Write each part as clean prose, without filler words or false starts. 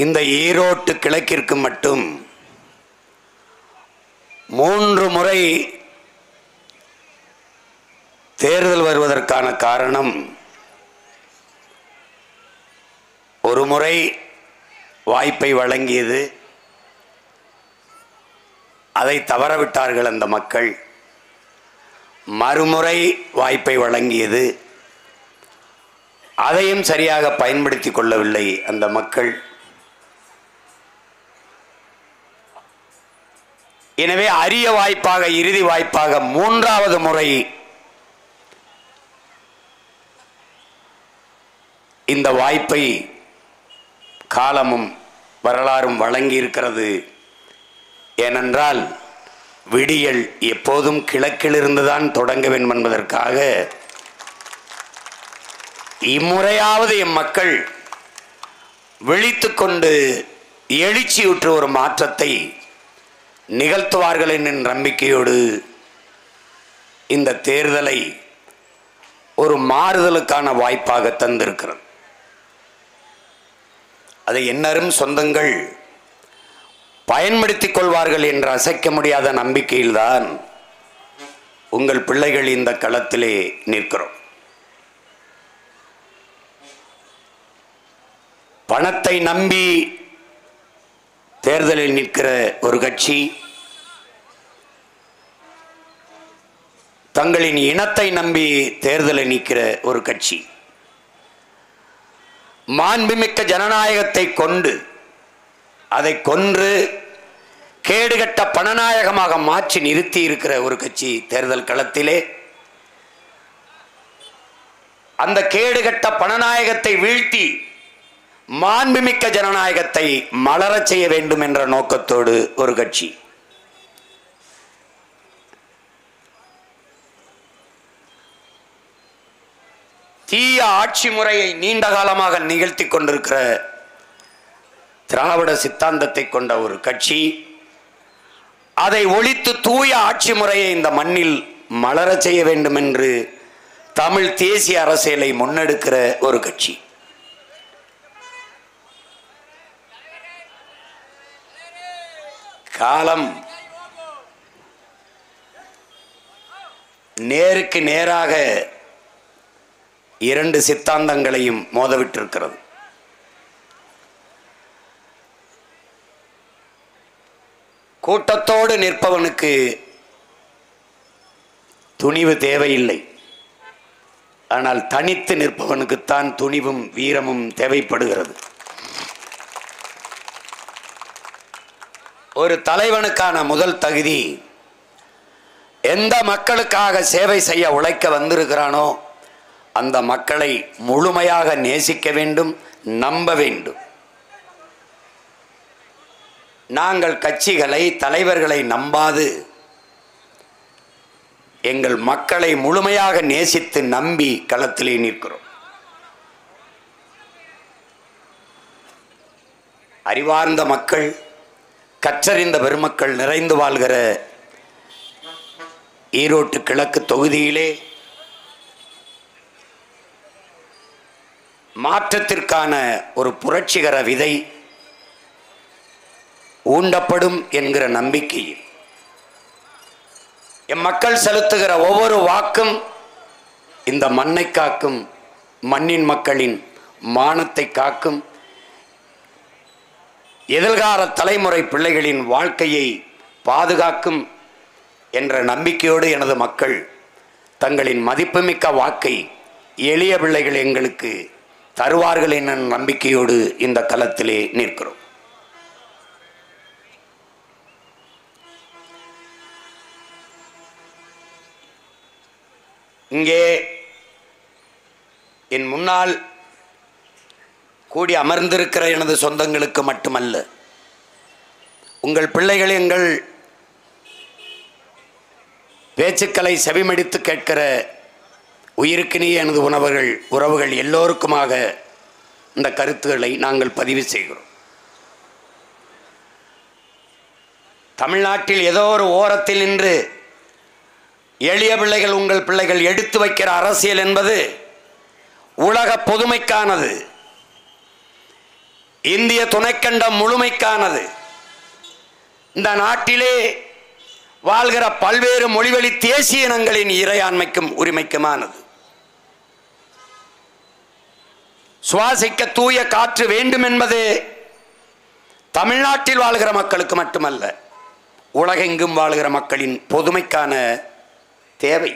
இந்த ஈரோட்டு கிழக்கிற்கு மட்டும் 3 முறை தேர்தல் வருவதற்கான காரணம், ஒரு முறை வாய்ப்பை வழங்கியது, அதை தவறவிட்டார்கள் அந்த மக்கள். மறுமுறை வாய்ப்பை வழங்கியது, அதையும் சரியாக பயன்படுத்திக் கொள்ளவில்லை அந்த மக்கள். எனவே அரிய வாய்ப்பாக, இறுதி வாய்ப்பாக 3வது முறை இந்த வாய்ப்பை காலமும் வரலாறும் வழங்கி இருக்கிறது. ஏனென்றால் விடியல் எப்போதும் கிழக்கிலிருந்துதான் தொடங்க வேண்டும் என்பதற்காக இம்முறையாவது மக்கள் விழித்துக்கொண்டு எழுச்சியுற்று ஒரு மாற்றத்தை நிகழ்த்துவார்கள் என்ற நம்பிக்கையோடு இந்த தேர்தலை ஒரு மாறுதலுக்கான வாய்ப்பாக தந்திருக்கிறது. அதை எண்ணரும் சொந்தங்கள் பயன்படுத்திக் கொள்வார்கள் என்ற அசைக்க முடியாத நம்பிக்கையில்தான் உங்கள் பிள்ளைகள் இந்த களத்திலே நிற்கிறோம். பணத்தை நம்பி தேர்தலில் நிற்கிற ஒரு கட்சி, தங்களின் இனத்தை நம்பி தேர்தலில் நிற்கிற ஒரு கட்சி, மாண்புமிக்க ஜனநாயகத்தை கொண்டு அதை கொன்று கேடுகட்ட பணநாயகமாக மாற்றி நிறுத்தி இருக்கிற ஒரு கட்சி தேர்தல் களத்திலே அந்த கேடுகட்ட பணநாயகத்தை வீழ்த்தி மாண்புமிக்க ஜனநாயகத்தை மலரச் செய்ய வேண்டும் என்ற நோக்கத்தோடு ஒரு கட்சி. தீய ஆட்சி முறையை நீண்ட காலமாக நிகழ்த்தி கொண்டிருக்கிற திராவிட சித்தாந்தத்தை கொண்ட ஒரு கட்சி, அதை ஒழித்து தூய ஆட்சி முறையை இந்த மண்ணில் மலரச் செய்ய வேண்டும் என்று தமிழ் தேசிய அரசியலை முன்னெடுக்கிற ஒரு கட்சி. காலம் நேருக்கு நேராக 2 சித்தாந்தங்களையும் மோதவிட்டிருக்கிறது. கூட்டத்தோடு நிற்பவனுக்கு துணிவு தேவையில்லை, ஆனால் தனித்து நிற்பவனுக்குத்தான் துணிவும் வீரமும் தேவைப்படுகிறது. ஒரு தலைவனுக்கான முதல் தகுதி, எந்த மக்களுக்காக சேவை செய்ய உழைக்க வந்திருக்கிறானோ அந்த மக்களை முழுமையாக நேசிக்க வேண்டும், நம்ப வேண்டும். நாங்கள் கட்சிகளை, தலைவர்களை நம்பாது எங்கள் மக்களை முழுமையாக நேசித்து நம்பி களத்திலே நிற்கிறோம். அறிவார்ந்த மக்கள், கற்றறிந்த பெருமக்கள் நிறைந்து வாழ்கிற ஈரோட்டு கிழக்கு தொகுதியிலே மாற்றத்திற்கான ஒரு புரட்சிகர விதை ஊண்டப்படும் என்கிற நம்பிக்கையில் எம் மக்கள் செலுத்துகிற ஒவ்வொரு வாக்கும் இந்த மண்ணை காக்கும், மண்ணின் மக்களின் மானத்தை காக்கும், எதிர்கால தலைமுறை பிள்ளைகளின் வாழ்க்கையை பாதுகாக்கும் என்ற நம்பிக்கையோடு எனது மக்கள் தங்களின் மதிப்புமிக்க வாக்கை எளிய பிள்ளைகள் எங்களுக்கு தருவார்கள் என்ற நம்பிக்கையோடு இந்த களத்திலே நிற்கிறோம். இங்கே என் முன்னால் கூடி அமர்ந்திருக்கிற எனது சொந்தங்களுக்கு மட்டுமல்ல, உங்கள் பிள்ளைகள் எங்கள் பேச்சுக்களை செவிமடித்து கேட்கிற உயிருக்கினிய எனது உறவுகள் எல்லோருக்குமாக இந்த கருத்துக்களை நாங்கள் பதிவு செய்கிறோம். தமிழ்நாட்டில் ஏதோ ஒரு ஓரத்தில் நின்று எளிய பிள்ளைகள், உங்கள் பிள்ளைகள் எடுத்து வைக்கிற அரசியல் என்பது உலக பொதுமைக்கானது. இந்திய துணைக்கண்டம் முழுமைக்கானது. இந்த நாட்டிலே வாழ்கிற பல்வேறு மொழிவழி தேசிய இனங்களின் இறையாண்மைக்கும் உரிமைக்குமானது. சுவாசிக்க தூய காற்று வேண்டும் என்பது தமிழ்நாட்டில் வாழ்கிற மக்களுக்கு மட்டுமல்ல, உலகெங்கும் வாழ்கிற மக்களின் பொதுமைக்கான தேவை.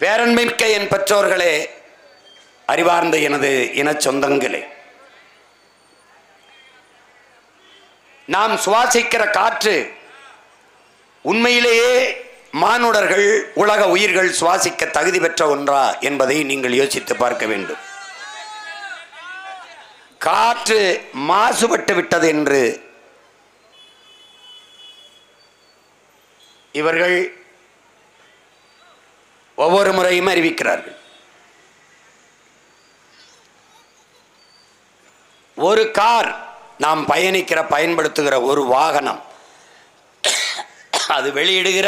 பேரன்மிக்க என் பெற்றோர்களே, அறிவார்ந்த எனது இன சொந்தங்களே, நாம் சுவாசிக்கிற காற்று உண்மையிலேயே மானுடர்கள், உலக உயிர்கள் சுவாசிக்க தகுதி பெற்ற ஒன்றா என்பதை நீங்கள் யோசித்து பார்க்க வேண்டும். காற்று மாசுபட்டு விட்டது என்று இவர்கள் ஒவ்வொரு முறையும் அறிவிக்கிறார்கள். ஒரு கார், நாம் பயன்படுத்துகிற ஒரு வாகனம், அது வெளியிடுகிற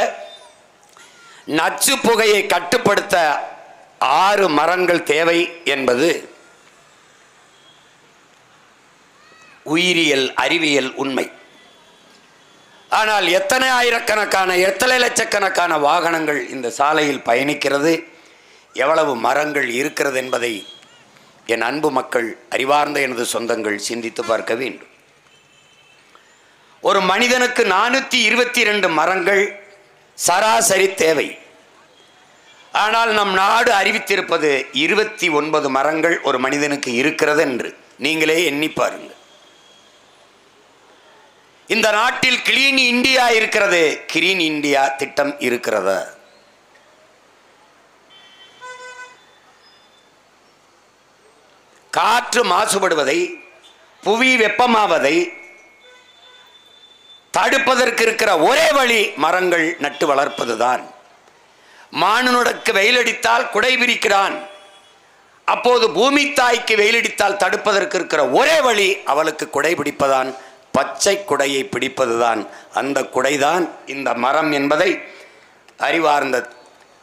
நச்சு புகையை கட்டுப்படுத்த 6 மரங்கள் தேவை என்பது உயிரியல் அறிவியல் உண்மை. ஆனால் எத்தனை ஆயிரக்கணக்கான, எத்தனை லட்சக்கணக்கான வாகனங்கள் இந்த சாலையில் பயணிக்கிறது, எவ்வளவு மரங்கள் இருக்கிறது என்பதை என் அன்பு மக்கள், அறிவார்ந்த எனது சொந்தங்கள் சிந்தித்து பார்க்க வேண்டும். ஒரு மனிதனுக்கு 422 மரங்கள் சராசரி தேவை. ஆனால் நம் நாடு அறிவித்திருப்பது 29 மரங்கள் ஒரு மனிதனுக்கு இருக்கிறது என்று நீங்களே எண்ணி பாருங்கள். இந்த நாட்டில் கிளீன் இந்தியா இருக்கிறது, கிரீன் இந்தியா திட்டம் இருக்கிறதா? காற்று மாசுபடுவதை, புவி வெப்பமாவதை தடுப்பதற்கு இருக்கிற ஒரே வழி மரங்கள் நட்டு வளர்ப்பதுதான். மானுடக்கு வெயிலடித்தால் குடை விரிக்கிறான், அப்போது பூமி தாய்க்கு வெயிலடித்தால் தடுப்பதற்கு இருக்கிற ஒரே வழி அவளுக்கு குடை பிடிப்பதான், பச்சை குடையை பிடிப்பதுதான். அந்த குடைதான் இந்த மரம் என்பதை அறிவார்ந்த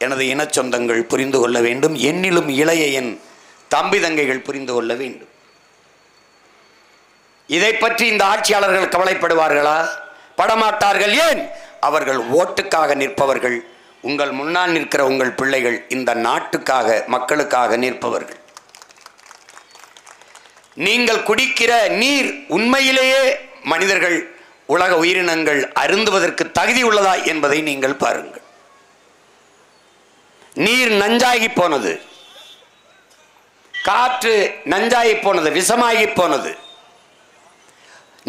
எனது இன சொந்தங்கள் புரிந்து கொள்ள வேண்டும். என்னிலும் இளைய என் தம்பி தங்கைகள் புரிந்து கொள்ள வேண்டும். இதை பற்றி இந்த ஆட்சியாளர்கள் கவலைப்படுவார்களா? படமாட்டார்கள். ஏன்? அவர்கள் ஓட்டுக்காக நிற்பவர்கள். உங்கள் முன்னால் நிற்கிற உங்கள் பிள்ளைகள் இந்த நாட்டுக்காக, மக்களுக்காக நிற்பவர்கள். நீங்கள் குடிக்கிற நீர் உண்மையிலேயே மனிதர்கள், உலக உயிரினங்கள் அருந்துவதற்கு தகுதி உள்ளதா என்பதை நீங்கள் பாருங்கள். நீர் நஞ்சாகி போனது, காற்று நஞ்சாகி போனது, விஷமாகி போனது.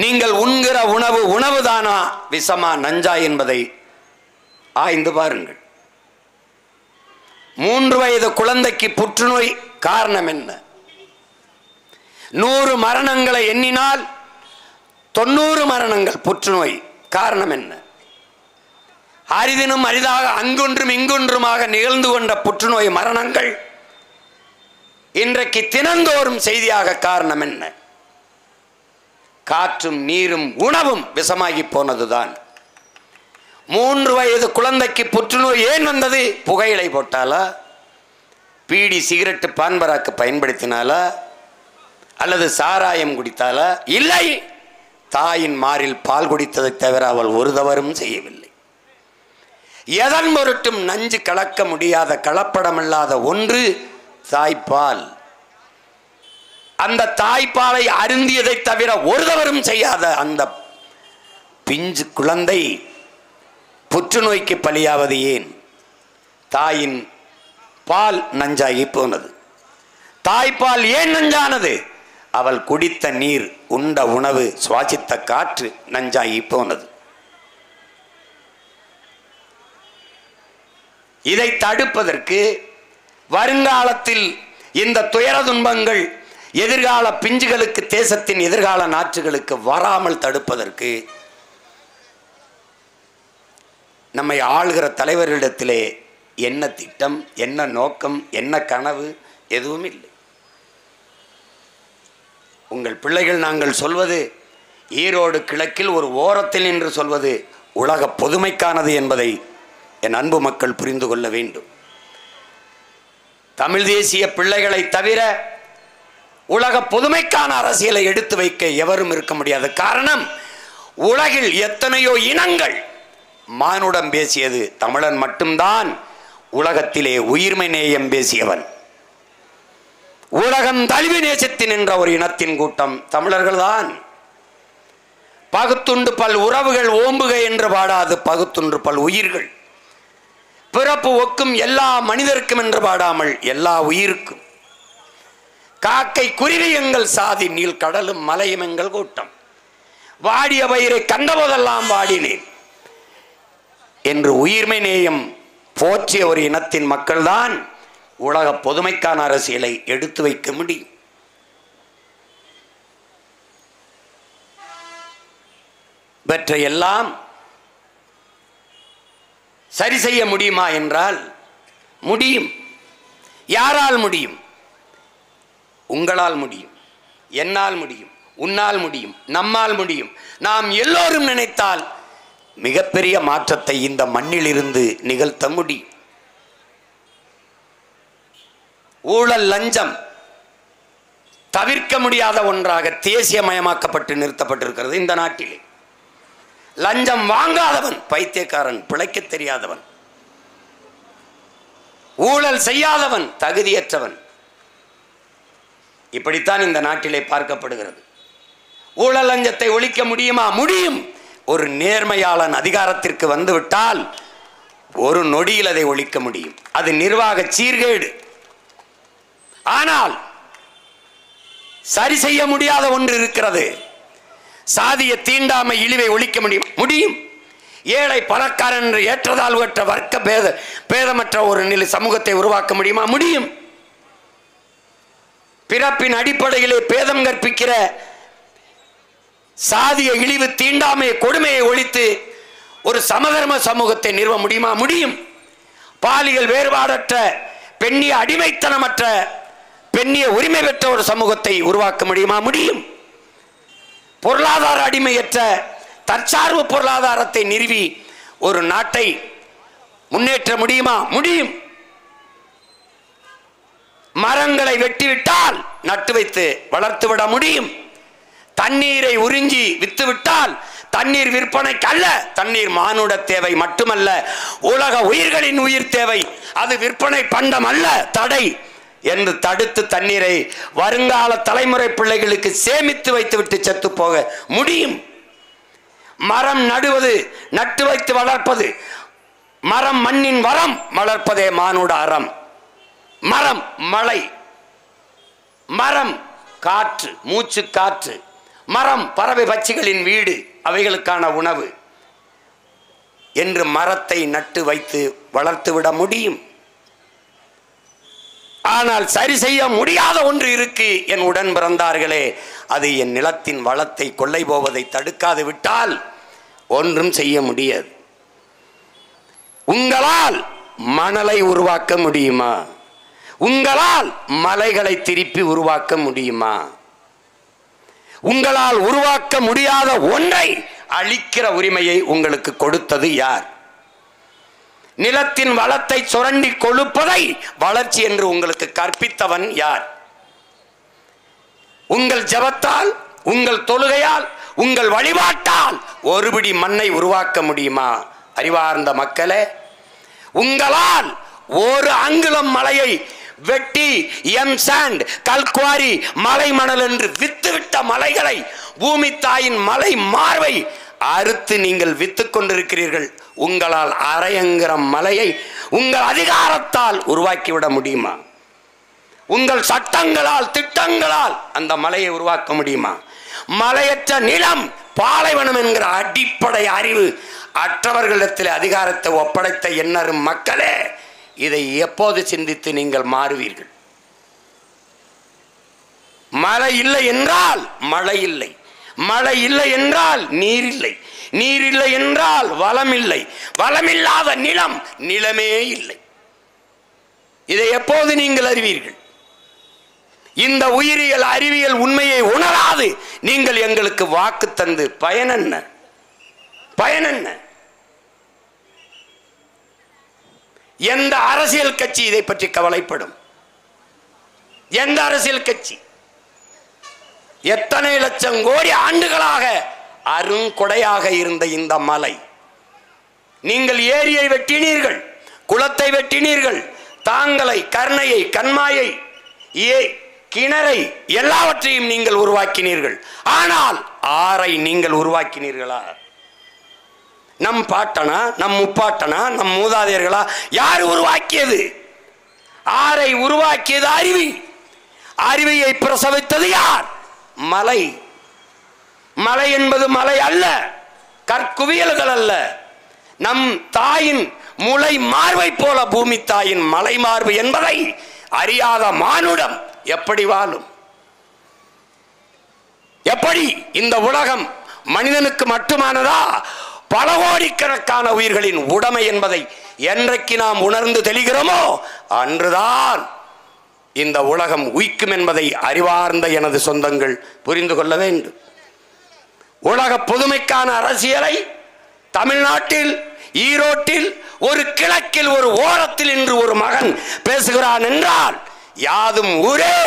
நீங்கள் உண்கிற உணவு உணவுதானா, விஷமா, நஞ்சா என்பதை ஆய்ந்து பாருங்கள். 3 வயது குழந்தைக்கு புற்றுநோய் காரணம் என்ன? 100 மரணங்களை எண்ணினால் 90 மரணங்கள் புற்றுநோய். காரணம் என்ன? அரிதினும் அரிதாக அங்கொன்றும் இங்கொன்றுமாக நிகழ்ந்து கொண்ட புற்றுநோய் மரணங்கள் இன்றைக்கு தினந்தோறும் செய்தியாக. காரணம் என்ன? காற்றும் நீரும் உணவும் விஷமாகி போனதுதான். 3 வயது குழந்தைக்கு புற்றுநோய் ஏன் வந்தது? புகையிலை போட்டாலா, பீடி சிகரெட்டு பான்பராக்கு பயன்படுத்தினாலா, அல்லது சாராயம் குடித்தாலா? இல்லை, தாயின் மாரில் பால் குடித்ததை தவிர அவள் ஒரு தவறும் செய்யவில்லை. எதன் பொருட்டும் நஞ்சு கலக்க முடியாத, கலப்படமில்லாத ஒன்று தாய்ப்பால். அந்த தாய்ப்பாலை அருந்தியதை தவிர ஒரு தவறும் செய்யாத அந்த பிஞ்சு குழந்தை புற்றுநோய்க்கு பலியாவது ஏன்? தாயின் பால் நஞ்சாகி போனது. தாய்ப்பால் ஏன் நஞ்சானது? அவள் குடித்த நீர், உண்ட உணவு, சுவாசித்த காற்று நஞ்சாகி போனது. இதை தடுப்பதற்கு, வருங்காலத்தில் இந்த துயர துன்பங்கள் எதிர்கால பிஞ்சுகளுக்கு, தேசத்தின் எதிர்கால நாற்றுகளுக்கு வராமல் தடுப்பதற்கு நம்மை ஆளுகிற தலைவர்களிடத்திலே என்ன திட்டம், என்ன நோக்கம், என்ன கனவு, எதுவும் இல்லை. உங்கள் பிள்ளைகள் நாங்கள் சொல்வது ஈரோடு கிழக்கில் ஒரு ஓரத்தில் என்று சொல்வது உலக பொதுமைக்கானது என்பதை என் அன்பு மக்கள் புரிந்து கொள்ள வேண்டும். தமிழ் தேசிய பிள்ளைகளை தவிர உலக பொதுமைக்கான அரசியலை எடுத்து வைக்க எவரும் இருக்க முடியாது. காரணம், உலகில் எத்தனையோ இனங்கள் மானுடம் பேசியது, தமிழன் மட்டும்தான் உலகத்திலே உயிர்மை நேயம் பேசியவன். உலகம் தழுவி நேசத்தின் என்ற ஒரு இனத்தின் கூட்டம் தமிழர்கள் தான். பகுத்துண்டு பல் உறவுகள் ஓம்புக என்று பாடாது பகுத்துண்டு பல் உயிர்கள், பிறப்பு ஒக்கும் எல்லா மனிதருக்கும் என்று பாடாமல் எல்லா உயிருக்கும். காக்கை குருவி எங்கள் சாதி, நீள் கடலும் மலையும் எங்கள் கூட்டம், வாடிய பயிரை கண்டபோதெல்லாம் வாடினேன் என்று உயிர்மை நேயம் போற்றிய ஒரு இனத்தின் மக்கள்தான் உலக பொதுமைக்கான அரசியலை எடுத்து வைக்க முடியும். இவற்றையெல்லாம் சரி செய்ய முடியுமா என்றால் முடியும். யாரால் முடியும்? உங்களால் முடியும், என்னால் முடியும், உன்னால் முடியும், நம்மால் முடியும். நாம் எல்லோரும் நினைத்தால் மிகப்பெரிய மாற்றத்தை இந்த மண்ணில் இருந்து நிகழ்த்த முடியும். ஊழல் லஞ்சம் தவிர்க்க முடியாத ஒன்றாக தேசியமயமாக்கப்பட்டு நிறுத்தப்பட்டிருக்கிறது இந்த நாட்டிலே. லஞ்சம் வாங்காதவன் பைத்தியக்காரன், பிழைக்க தெரியாதவன். ஊழல் செய்யாதவன் தகுதியற்றவன். இப்படித்தான் இந்த நாட்டிலே பார்க்கப்படுகிறது. ஊழல் லஞ்சத்தை ஒழிக்க முடியுமா? முடியும். ஒரு நேர்மையாளன் அதிகாரத்திற்கு வந்துவிட்டால் ஒரு நொடியில் அதை ஒழிக்க முடியும். அது நிர்வாக சீர்கேடு. ஆனால் சரி செய்ய முடியாத ஒன்று இருக்கிறது. சாதிய தீண்டாமை இழிவை ஒழிக்க முடியும். ஏழை பணக்காரன் என்று ஏற்றதாழ்வற்ற வர்க்க பேதமற்ற ஒரு நிலை சமூகத்தை உருவாக்க முடியுமா? முடியும். பிறப்பின் அடிப்படையிலே பேதம் கற்பிக்கிற சாதிய இழிவு தீண்டாமை கொடுமையை ஒழித்து ஒரு சமதர்ம சமூகத்தை நிறுவ முடியுமா? முடியும். பாலியல் வேறுபாடற்ற பெண்ணிய அடிமைத்தனமற்ற பெண்ணிய உரிமை பெற்ற ஒரு சமூகத்தை உருவாக்க முடியுமா? முடியும். பொருளாதார அடிமையற்ற தற்சார்பு பொருளாதாரத்தை நிறுவி ஒரு நாட்டை முன்னேற்ற முடியுமா? முடியும். மரங்களை வெட்டிவிட்டால் நட்டு வைத்து வளர்த்துவிட முடியும். தண்ணீரை உறிஞ்சி வித்துவிட்டால் தண்ணீர் விற்பனைக்கு அல்ல, தண்ணீர் மானுட தேவை மட்டுமல்ல, உலக உயிர்களின் உயிர் தேவை. அது விற்பனை பண்டம் அல்ல, தடை என்று தடுத்து தண்ணீரை வருங்கால தலைமுறை பிள்ளைகளுக்கு சேமித்து வைத்துவிட்டு செத்து போக முடியும். மரம் நடுவது, நட்டு வைத்து வளர்ப்பது, மரம் மண்ணின் வரம், வளர்ப்பதே மானுட அறம். மரம் மழை, மரம் காற்று, மூச்சு காற்று, மரம் பறவை பட்சிகளின் வீடு, அவைகளுக்கான உணவு என்று மரத்தை நட்டு வைத்து வளர்த்துவிட முடியும். ஆனால் சரி செய்ய முடியாத ஒன்று இருக்கு என் உடன் பிறந்தார்களே, அது என் நிலத்தின் வளத்தை கொள்ளை போவதை தடுக்காது விட்டால் ஒன்றும் செய்ய முடியாது. உங்களால் மணலை உருவாக்க முடியுமா? உங்களால் மலைகளை திருப்பி உருவாக்க முடியுமா? உங்களால் உருவாக்க முடியாத ஒன்றை அழிக்கிற உரிமையை உங்களுக்கு கொடுத்தது யார்? நிலத்தின் வளத்தை சுரண்டி கொழுப்பதை வளர்ச்சி என்று உங்களுக்கு கற்பித்தவன் யார்? உங்கள் ஜபத்தால், உங்கள் தொழுகையால், உங்கள் வழிபாட்டால் ஒருபிடி மண்ணை உருவாக்க முடியுமா? அறிவார்ந்த மக்களே, உங்களால் ஒரு அங்குலம் மலையை வெட்டி எம் சாண்ட், கல்குவாரி, மலை மணல் என்று வித்துவிட்ட மலைகளை, பூமி தாயின் மலை மார்பை அறுத்து நீங்கள் வித்து கொண்டிருக்கிறீர்கள். உங்களால் அரையங்கிறம் மலையை உங்கள் அதிகாரத்தால் உருவாக்கிவிட முடியுமா? உங்கள் சட்டங்களால், திட்டங்களால் அந்த மலையை உருவாக்க முடியுமா? மலையற்ற நிலம் பாலைவனம் என்கிற அடிப்படை அறிவு அற்றவர்களிடத்தில் அதிகாரத்தை ஒப்படைத்த எண்ணரும் மக்களே, இதை எப்போது சிந்தித்து நீங்கள் மாறுவீர்கள்? மழை இல்லை என்றால் மழை இல்லை, மழை இல்லை என்றால் நீர் இல்லை, நீர் இல்லை என்றால் வளம் இல்லை, வளமில்லாத நிலம் நிலமே இல்லை. இதை எப்போது நீங்கள் அறிவீர்கள்? இந்த உயிரியல் அறிவியல் உண்மையை உணராது நீங்கள் எங்களுக்கு வாக்கு தந்து பயனென்ன? பயனென்ன? எந்த அரசியல் கட்சி இதை பற்றி கவலைப்படும்? எந்த அரசியல் கட்சி? எத்தனை லட்சம் கோடி ஆண்டுகளாக அருங்கொடையாக இருந்த இந்த மலை, நீங்கள் ஏரியை வெட்டினீர்கள், குளத்தை வெட்டினீர்கள், தாங்களை, கர்ணையை, கண்மாயை, கிணறை எல்லாவற்றையும் நீங்கள் உருவாக்கினீர்கள். ஆனால் ஆறை நீங்கள் உருவாக்கினீர்களா? நம் பாட்டனா, நம் முப்பாட்டனா, நம் மூதாதையர்களா? யார் உருவாக்கியது? ஆறை உருவாக்கியது அருவி. அருவியை பிரசவித்தது யார்? மலை. மலை என்பது மலை அல்ல, கற்குவியல்கள் அல்ல. நம் தாயின் முளை மார்பை போல பூமி தாயின் மலை மார்பு என்பதை அறியாத மானுடம் எப்படி வாழும்? எப்படி? இந்த உலகம் மனிதனுக்கு மட்டுமானதா? பல கோடிக்கணக்கான உயிர்களின் உடைமை என்பதை என்றைக்கு நாம் உணர்ந்து தெளிகிறோமோ அன்றுதான் இந்த உலகம் உய்க்கும் என்பதை அறிவார்ந்த எனது சொந்தங்கள் புரிந்து கொள்ள வேண்டும். உலக பொதுமைக்கான அரசியலை தமிழ்நாட்டில், ஈரோட்டில், ஒரு கிழக்கில், ஒரு ஓரத்தில் இன்று ஒரு மகன் பேசுகிறான் என்றால், யாதும் ஊரே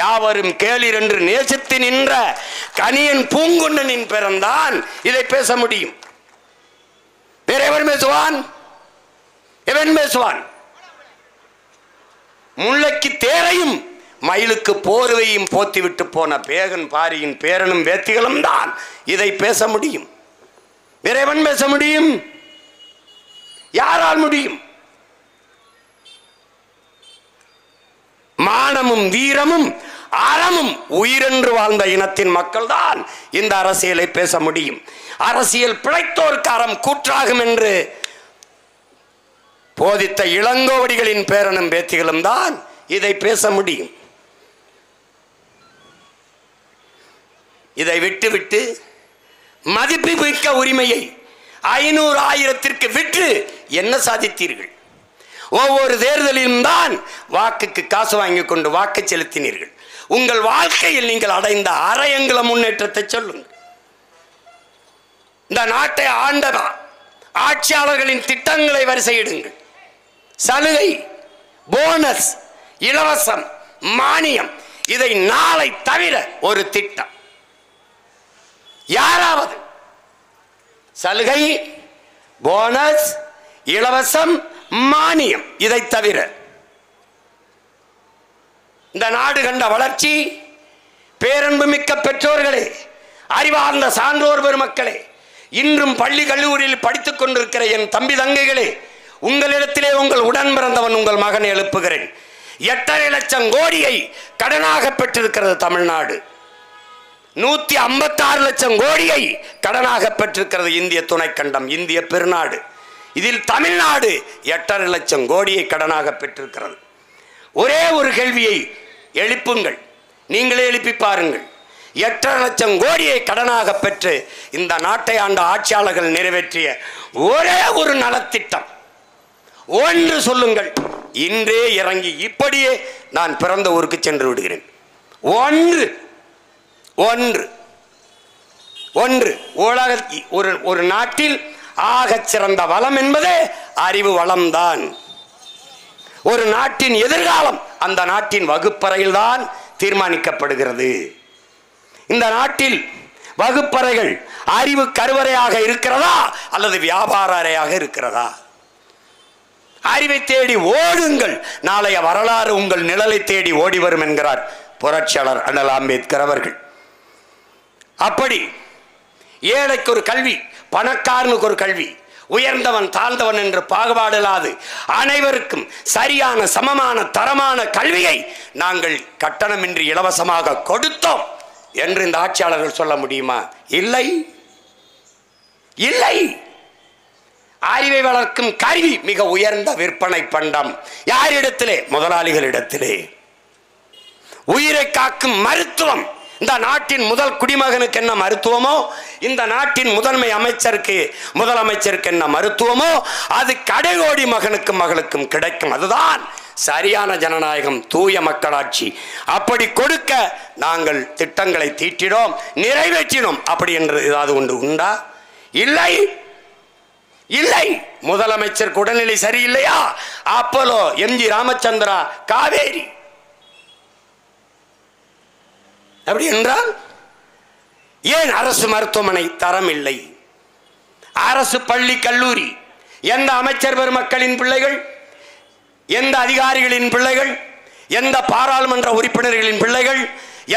யாவரும் கேளீர் என்று நேசித்து நின்ற கனியன் பூங்குன்னனின் பிறந்தான் இதை பேச முடியும். வேற எவன் பேசுவான்? எவன் பேசுவான்? முல்லைக்கு தேரையும் மயிலுக்கு போர்வையும் போத்திவிட்டு போன பேகன் பாரியின் பேரனும் வேத்திகளும் தான் இதை பேச முடியும். வேற எவன் பேச முடியும்? யாரால் முடியும்? மானமும் வீரமும் அறமும் உயிரென்று வாழ்ந்த இனத்தின் மக்கள் தான் இந்த அரசியலை பேச முடியும். அரசியல் பிழைத்தோர்க்கு அறம் கூற்றாகும் என்று போதித்த இளங்கோவடிகளின் பேரனும் பேத்திகளும் தான் இதை பேச முடியும். இதை விட்டுவிட்டு மதிப்பு மிக்க உரிமையை 500 1000ற்கு விற்று என்ன சாதித்தீர்கள்? ஒவ்வொரு தேர்தலிலும் தான் வாக்குக்கு காசு வாங்கி கொண்டு வாக்கு செலுத்தினீர்கள். உங்கள் வாழ்க்கையில் நீங்கள் அடைந்த அரையங்குல முன்னேற்றத்தை சொல்லுங்கள். இந்த நாட்டை ஆண்ட ஆட்சியாளர்களின் திட்டங்களை வரிசையிடுங்கள். சலுகை, போனஸ், இலவசம், மானியம், இதை நாளை தவிர ஒரு திட்டம் யாராவது சலுகை, போனஸ், இலவசம், மானியம் இதை தவிர இந்த நாடு கண்ட வளர்ச்சி, பேரன்பு மிக்க பெற்றோர்களே, அறிவார்ந்த சான்றோர் பெருமக்களே, இன்றும் பள்ளி கல்லூரியில் படித்துக் கொண்டிருக்கிற என் தம்பி தங்கைகளே, உங்களிடத்திலே உங்கள் உடன் பிறந்தவன் உங்கள் மகனை எழுப்புகிறேன். 8.5 லட்சம் கோடியை கடனாக பெற்றிருக்கிறது தமிழ்நாடு. 156 லட்சம் கோடியை கடனாக பெற்றிருக்கிறது இந்திய துணைக்கண்டம், இந்திய பெருநாடு. இதில் தமிழ்நாடு 8.5 லட்சம் கோடியை கடனாக பெற்றிருக்கிறது. ஒரே ஒரு கேள்வியை எழுப்புங்கள், நீங்களே எழுப்பி பாருங்கள். 8.5 லட்சம் கோடியை கடனாக பெற்று இந்த நாட்டை ஆண்ட ஆட்சியாளர்கள் நிறைவேற்றிய ஒரே ஒரு நலத்திட்டம் ஒன்று சொல்லுங்கள். இன்றே இறங்கி இப்படியே நான் பிறந்த ஊருக்கு சென்று விடுகிறேன். ஒன்று ஒன்று ஒன்று உலக ஒரு நாட்டில் ஆகச் சிறந்த வளம் என்பதே அறிவு வளம்தான். ஒரு நாட்டின் எதிர்காலம் அந்த நாட்டின் வகுப்பறையில் தான் தீர்மானிக்கப்படுகிறது. இந்த நாட்டில் வகுப்பறைகள் அறிவு கருவறையாக இருக்கிறதா அல்லது வியாபார அறையாக இருக்கிறதா? அறிவை தேடி ஓடுங்கள், நாளைய வரலாறு உங்கள் நிழலை தேடி ஓடி வரும் என்கிறார் புரட்சியாளர் அண்ணல் அம்பேத்கர் அவர்கள். அப்படி ஏழைக்கு ஒரு கல்வி, பணக்காரனுக்கு ஒரு கல்வி, உயர்ந்தவன் தாழ்ந்தவன் என்று பாகுபாடு இல்லாது அனைவருக்கும் சரியான சமமான தரமான கல்வியை நாங்கள் கட்டணமின்றி இலவசமாக கொடுத்தோம் என்று இந்த ஆட்சியாளர்கள் சொல்ல முடியுமா? இல்லை, இல்லை. அறிவை வளர்க்கும் கருவி மிக உயர்ந்த விற்பனை பண்டம் யாரிடத்திலே? முதலாளிகளிடத்திலே. உயிரை காக்கும் மருத்துவம் இந்த நாட்டின் முதல் குடிமகனுக்கு என்ன மருத்துவமோ, இந்த நாட்டின் முதன்மை அமைச்சருக்கு முதலமைச்சருக்கு என்ன மருத்துவமோ, அது கடைகோடி மகனுக்கும் மகளுக்கும் கிடைக்கும். அதுதான் சரியான ஜனநாயகம், தூய மக்களாட்சி. அப்படி கொடுக்க நாங்கள் திட்டங்களை தீட்டினோம், நிறைவேற்றினோம். அப்படி என்று ஏதாவது ஒன்று உண்டா? இல்லை, இல்லை. முதலமைச்சருக்கு உடல்நிலை சரியில்லையா? அப்போலோ, எம்ஜி ராமச்சந்திரா, காவேரி அப்படி என்றால் ஏன் அரசு மருத்துவமனை தரம் இல்லை? அரசு பள்ளி கல்லூரி எந்த அமைச்சர் பெருமக்களின் பிள்ளைகள், எந்த அதிகாரிகளின் பிள்ளைகள், எந்த பாராளுமன்ற உறுப்பினர்களின் பிள்ளைகள்,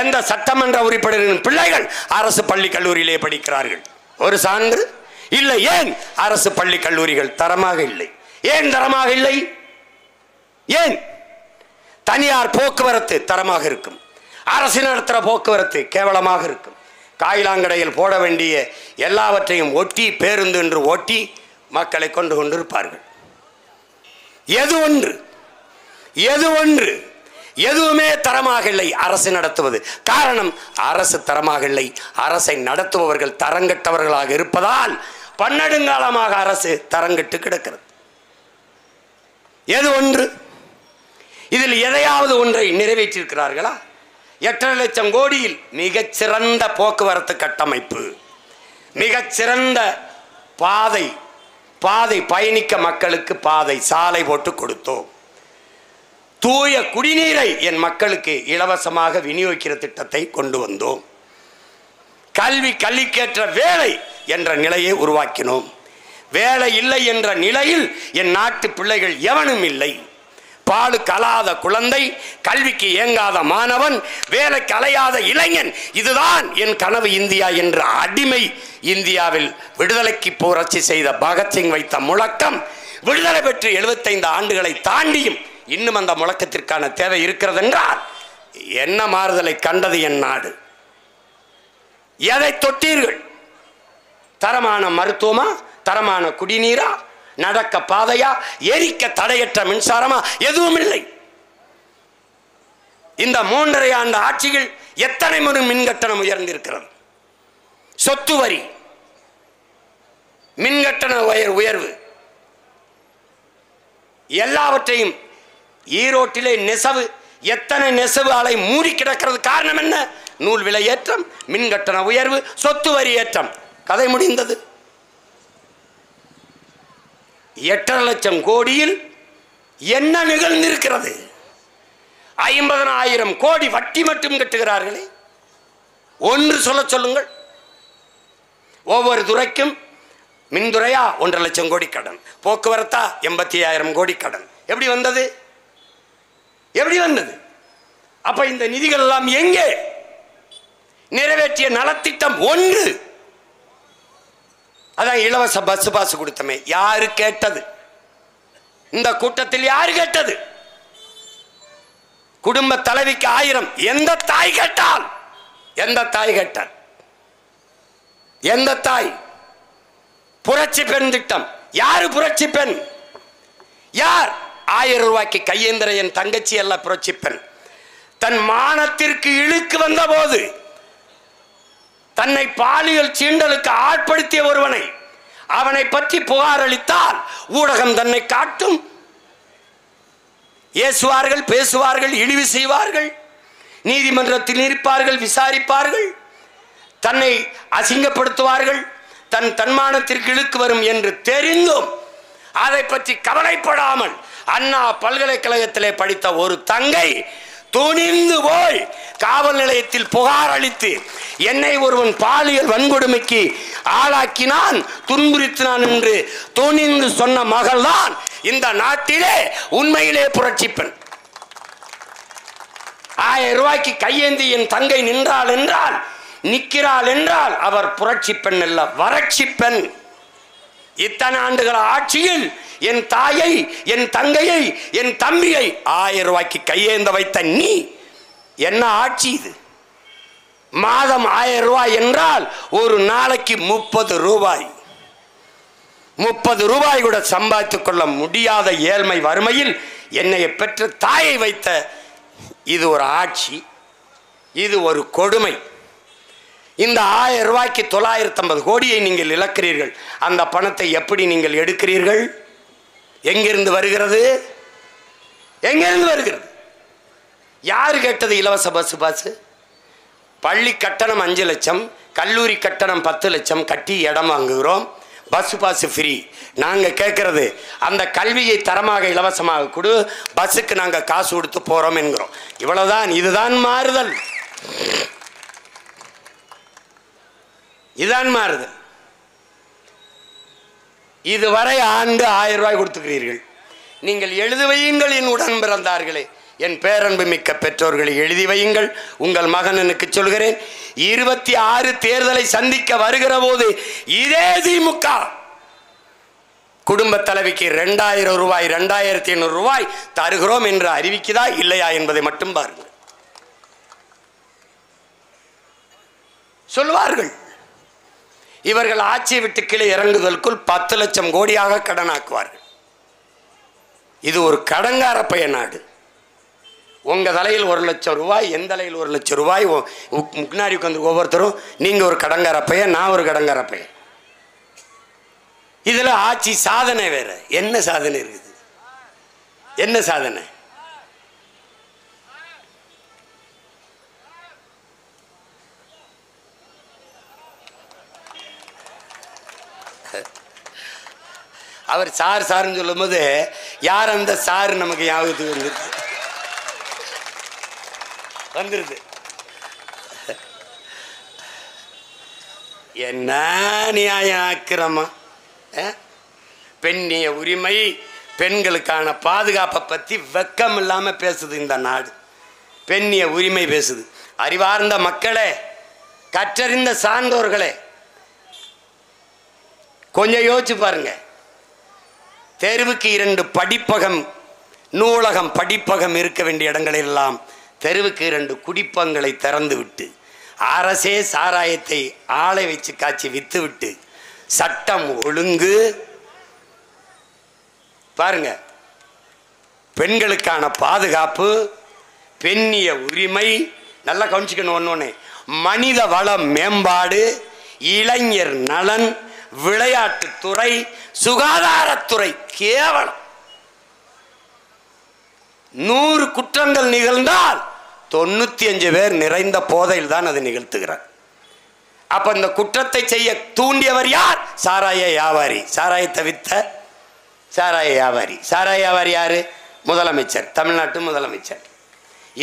எந்த சட்டமன்ற உறுப்பினர்களின் பிள்ளைகள் அரசு பள்ளி கல்லூரியிலே படிக்கிறார்கள்? ஒரு சான்று இல்லை. ஏன் அரசு பள்ளி கல்லூரிகள் தரமாக இல்லை? ஏன் தரமாக இல்லை? ஏன்? தனியார் போக்குவரத்து தரமாக இருக்கும், அரசு நடத்துகிற போக்குவரத்து கேவலமாக இருக்கும். காயிலாங்கடையில் போட வேண்டிய எல்லாவற்றையும் ஒட்டி, பேருந்து என்று ஒட்டி மக்களை கொண்டு கொண்டிருப்பார்கள். எது ஒன்று எதுவுமே தரமாக இல்லை அரசு நடத்துவது. காரணம், அரசு தரமாக இல்லை. அரசை நடத்துபவர்கள் தரங்கட்டவர்களாக இருப்பதால் பன்னெடுங்காலமாக அரசு தரங்கட்டு கிடக்கிறது. எது ஒன்று? இதில் எதையாவது ஒன்றை நிறைவேற்றியிருக்கிறார்களா? 8.5 லட்சம் கோடியில் மிகச்சிறந்த போக்குவரத்து கட்டமைப்பு, மிகச்சிறந்த பாதை பயணிக்க மக்களுக்கு பாதை சாலை போட்டு கொடுத்தோம். தூய குடிநீரை என் மக்களுக்கு இலவசமாக விநியோகிக்கிற திட்டத்தை கொண்டு வந்தோம். கல்விக்கேற்ற வேலை என்ற நிலையை உருவாக்கினோம். வேலை இல்லை என்ற நிலையில் என் நாட்டு பிள்ளைகள் எவனும் இல்லை. பாலு கலாத குழந்தை, கல்விக்கு இயங்காத மாணவன், வேலைக்கு அலையாத இளைஞன், இதுதான் என் கனவு இந்தியா என்ற அடிமை இந்தியாவில் விடுதலைக்கு புரட்சி செய்த பகத்சிங் வைத்த முழக்கம் விடுதலை பெற்று 75 ஆண்டுகளை தாண்டியும் இன்னும் அந்த முழக்கத்திற்கான தேவை இருக்கிறது என்றால் என்ன மாறுதலை கண்டது என் நாடு? எதை தொட்டீர்கள்? தரமான மருத்துவமா, தரமான குடிநீரா, நடக்க பாதையா, எரிக்க தடையற்ற மின்சாரமா? எதுவும் இல்லை. இந்த 3.5 ஆண்டு ஆட்சிகள் எத்தனை முறை மின்கட்டணம் உயர்ந்திருக்கிறது? சொத்து வரி, மின்கட்டண உயர்வு, எல்லாவற்றையும் ஈரோட்டிலே நெசவு, எத்தனை நெசவு ஆலை மூடி கிடக்கிறது. காரணம் என்ன? நூல் விலை ஏற்றம், மின்கட்டண உயர்வு, சொத்து வரி ஏற்றம். கதை முடிந்தது. 8.5 லட்சம் கோடியில் என்ன நிகழ்ந்திருக்கிறது? 50,000 கோடி வட்டி மட்டும் கட்டுகிறார்களே. ஒன்று சொல்லுங்கள். ஒவ்வொரு துறைக்கும், மின்துறையா 1.5 லட்சம் கோடி கடன், போக்குவரத்தா 85,000 கோடி கடன். எப்படி வந்தது? அப்ப இந்த நிதிகள் எல்லாம் எங்கே? நிறைவேற்றிய நலத்திட்டம் ஒன்று, அதான் இலவச பஸ் பாஸ் கொடுத்தமே. யாரு கேட்டது? இந்த கூட்டத்தில் யாரு கேட்டது? குடும்ப தலைவிக்கு 1000. எந்த தாய் கேட்டால்? எந்த தாய்? புரட்சி பெண் திட்டம். யாரு புரட்சி பெண்? யார்? 1000 ரூபாய்க்கு கையேந்திர என் தங்கச்சி அல்ல புரட்சி பெண். தன் மானத்திற்கு இழுக்கு வந்த போது தன்னை பாலியல் சீண்டலுக்கு ஆட்படுத்திய ஒருவனை, அவனை பற்றி புகார் அளித்தால் ஊடகம் தன்னை காட்டும். ஏசுவார்கள், பேசுவார்கள், இழிவு செய்வார்கள், நீதிமன்றத்தில் இருப்பார்கள், விசாரிப்பார்கள், தன்னை அசிங்கப்படுத்துவார்கள், தன் தன்மானத்திற்கு இழுக்கு வரும் என்று தெரிந்தும் அதை பற்றி கவலைப்படாமல் அண்ணா பல்கலைக்கழகத்திலே படித்த ஒரு தங்கை துணிந்து போய் காவல் நிலையத்தில் புகார் அளித்து என்னை ஒருவன் பாலியல் வன்கொடுமைக்கு ஆளாக்கினான், துன்புறுத்தினான் என்று துணிந்து சொன்ன மகள் தான் இந்த நாட்டிலே உண்மையிலே புரட்சி பெண். 1000 ரூபாய்க்கு கையேந்தி என் தங்கை நின்றாள் என்றால் அவர் புரட்சி பெண் அல்ல, வறட்சி பெண். இத்தனை ஆண்டுகள் ஆட்சியில் என் தாயை, என் தங்கையை, என் தம்பியை 1000 ரூபாய்க்கு கையேந்த வைத்த நீ என்ன ஆட்சி இது? மாதம் 1000 ரூபாய் என்றால் ஒரு நாளைக்கு 30 ரூபாய். 30 ரூபாய் கூட சம்பாதித்துக் கொள்ள முடியாத ஏழ்மை வறுமையில் என்னை பெற்ற தாயை வைத்த இது ஒரு ஆட்சி, இது ஒரு கொடுமை. இந்த 1000 ரூபாய்க்கு 950 கோடியை நீங்கள் இழக்கிறீர்கள். அந்த பணத்தை எப்படி நீங்கள் எடுக்கிறீர்கள்? எங்கிருந்து வருகிறது? யாரு கேட்டது இலவச பஸ் பாஸ்? பள்ளி கட்டணம் 5 லட்சம், கல்லூரி கட்டணம் 10 லட்சம் கட்டி இடம் வாங்குகிறோம், பஸ் பாஸ் ஃப்ரீ. நாங்கள் கேட்கறது அந்த கல்வியை தரமாக இலவசமாக கொடு, பஸ்ஸுக்கு நாங்கள் காசு கொடுத்து போகிறோம் என்கிறோம். இவ்வளவுதான். இதுதான் மாறுதல். இதான் மாறுதல். இதுவரை ஆண்டு 1000 ரூபாய் கொடுத்துக்கிறீர்கள். நீங்கள் எழுதி வையுங்கள் என் உடன் பிறந்தார்களே, என் பேரன்பு மிக்க பெற்றோர்களை எழுதி வையுங்கள். உங்கள் மகனனுக்கு சொல்கிறேன், 26 தேர்தலை சந்திக்க வருகிற போது இதே திமுக குடும்ப தலைவிக்கு 2000 ரூபாய் 2500 ரூபாய் தருகிறோம் என்று அறிவிக்குதா இல்லையா என்பதை மட்டும் பாருங்கள். சொல்வார்கள். இவர்கள் ஆட்சியை விட்டு கீழே இறங்குதலுக்குள் 10 லட்சம் கோடியாக கடனாக்குவார்கள். இது ஒரு கடங்கார பைய நாடு. உங்க தலையில் 1 லட்சம் ரூபாய், என் தலையில் 1 லட்சம் ரூபாய், முன்னாடி உட்காந்து ஒவ்வொருத்தரும் நீங்க ஒரு கடங்கார பையன், நான் ஒரு கடங்கார பையன். இதுல ஆட்சி சாதனை வேற. என்ன சாதனை இருக்குது? என்ன சாதனை? அவர் சார் சார்ன்னு சொல்லும் போது யார் அந்த சார் நமக்கு ஞாபகத்துக்கு வந்துருது. என்ன நியாயம் ஆக்கிரமா? பெண்ணிய உரிமை, பெண்களுக்கான பாதுகாப்பை பற்றி வெக்கம் இல்லாமல் பேசுது இந்த நாடு. பெண்ணிய உரிமை பேசுது. அறிவார்ந்த மக்களே, கற்றறிந்த சான்றோர்களே, கொஞ்சம் யோசிச்சு பாருங்க. தெருவுக்கு 2 படிப்பகம், நூலகம், படிப்பகம் இருக்க வேண்டிய இடங்களெல்லாம் தெருவுக்கு 2 குடிப்பங்களை திறந்து விட்டு, அரசே சாராயத்தை ஆளை வச்சு காய்ச்சி வித்து விட்டு, சட்டம் ஒழுங்கு பாருங்க, பெண்களுக்கான பாதுகாப்பு, பெண்ணிய உரிமை, நல்லா கவனிச்சுக்கணும். ஒன்னொன்னு, மனித வள மேம்பாடு, இளைஞர் நலன், விளையாட்டுத்துறை, சுகாதாரத்துறை. கேவலம் 100 குற்றங்கள் நிகழ்ந்தால் 95 பேர் நிறைந்த போதையில் தான் அது நிகழ்த்துகிறார். அப்ப இந்த குற்றத்தை செய்ய தூண்டியவர் யார்? சாராய வியாபாரி, சாராயத்தை வித்த சாராய வியாபாரி. சாராய வியாபாரி யாரு? முதலமைச்சர், தமிழ்நாட்டு முதலமைச்சர்.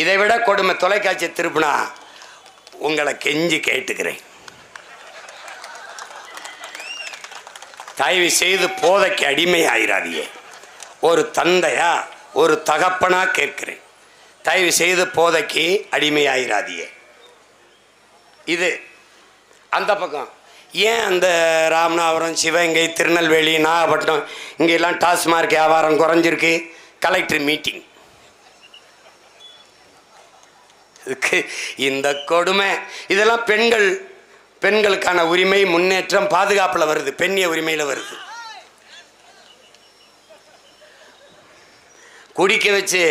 இதை விட கொடுமை. தொலைக்காட்சியை திருப்பினா உங்களை கெஞ்சி கேட்டுக்கிறேன், தயவு செய்து போதைக்கு அடிமை ஆயிராதியே. ஒரு தந்தையா, ஒரு தகப்பனா கேட்கிறேன், தயவு செய்து போதைக்கு அடிமை ஆயிராதியே. இது அந்த பக்கம். ஏன் அந்த ராமநாதபுரம், சிவகங்கை, திருநெல்வேலி, நாகப்பட்டினம் இங்கெல்லாம் டாஸ்மார்க் வியாபாரம் குறைஞ்சிருக்கு? Collector meeting. இதுக்கு இந்த கொடுமை. இதெல்லாம் பெண்களுக்கான உரிமை, முன்னேற்றம், பாதுகாப்பில் வருது, பெண்ணிய உரிமையில் வருது. குடிக்க வச்சு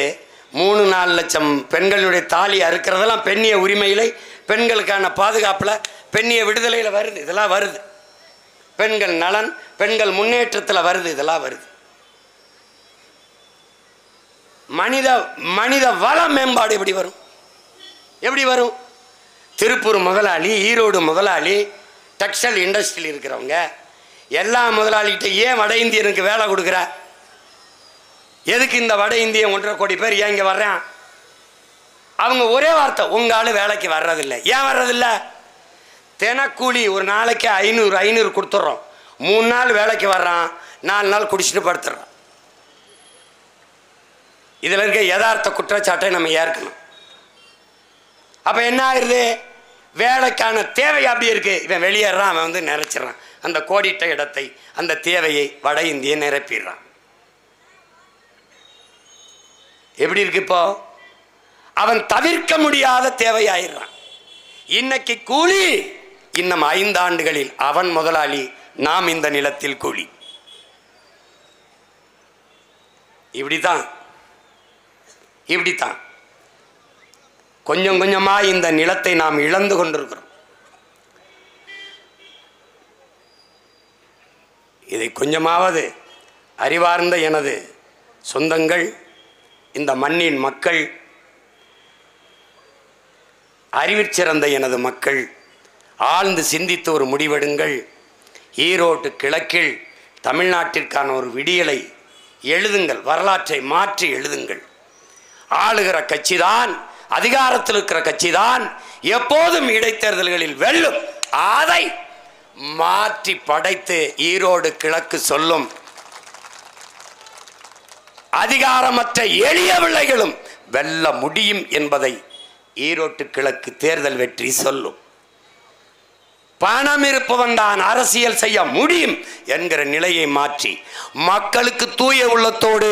3-4 லட்சம் பெண்களுடைய தாலி அறுக்கிறதெல்லாம் பெண்ணிய உரிமையில, பெண்களுக்கான பாதுகாப்பில், பெண்ணிய விடுதலையில் வருது. இதெல்லாம் வருது. பெண்கள் நலன், பெண்கள் முன்னேற்றத்தில் வருது. இதெல்லாம் வருது. மனித வள மேம்பாடு எப்படி வரும்? எப்படி வரும்? திருப்பூர் முதலாளி, ஈரோடு முதலாளி, டெக்ஸ்டைல் இண்டஸ்ட்ரியில் இருக்கிறவங்க எல்லா முதலாளிகிட்ட ஏன் வட இந்தியனுக்கு வேலை கொடுக்குற? எதுக்கு இந்த வட இந்தியன் 1.5 கோடி பேர் ஏன் இங்கே வர்றான்? அவங்க ஒரே வார்த்தை, உங்க ஆளு வேலைக்கு வர்றதில்லை. ஏன் வர்றதில்லை? தினக்கூலி ஒரு நாளைக்கு 500 கொடுத்துட்றோம். 3 நாள் வேலைக்கு வர்றான், 4 நாள் குடிச்சிட்டு படுத்துடுறான். இதில் இருக்க யதார்த்த குற்றச்சாட்டை நம்ம ஏற்கணும். அப்போ என்ன ஆயிடுது? வேலைக்கான தேவை அப்படி இருக்கு. இவன் வெளியேறான், அவன் வந்து நிறைச்சிடறான் அந்த கோடிட்ட இடத்தை, அந்த தேவையை வட இந்திய நிரப்பிடுறான். எப்படி இருக்கு இப்போ? அவன் தவிர்க்க முடியாத தேவையாயிடுறான். இன்னைக்கு கூலி, இன்னும் 5 ஆண்டுகளில் அவன் முதலாளி, நாம் இந்த நிலத்தில் கூலி. இப்படித்தான் கொஞ்சம் கொஞ்சமா இந்த நிலத்தை நாம் இழந்து கொண்டிருக்கிறோம். இதை கொஞ்சமாவது அறிவார்ந்த எனது சொந்தங்கள், இந்த மண்ணின் மக்கள், அறிவிற்சிறந்த எனது மக்கள் ஆழ்ந்து சிந்தித்து ஒரு முடிவெடுங்கள். ஈரோடு கிழக்கில் தமிழ்நாட்டிற்கான ஒரு விடியலை எழுதுங்கள், வரலாற்றை மாற்றி எழுதுங்கள். ஆளுகிற கட்சிதான், அதிகாரத்தில் இருக்கிற கட்சிதான் எப்போதும் இடைத்தேர்தல்களில் வெல்லும். அதை மாற்றி படைத்து ஈரோடு கிழக்கு சொல்லும். அதிகாரமற்ற எளிய பிள்ளைகளும் வெல்ல முடியும் என்பதை ஈரோட்டு கிழக்கு தேர்தல் வெற்றி சொல்லும். பணம் இருப்பவன் தான் அரசியல் செய்ய முடியும் என்கிற நிலையை மாற்றி மக்களுக்கு தூய உள்ளத்தோடு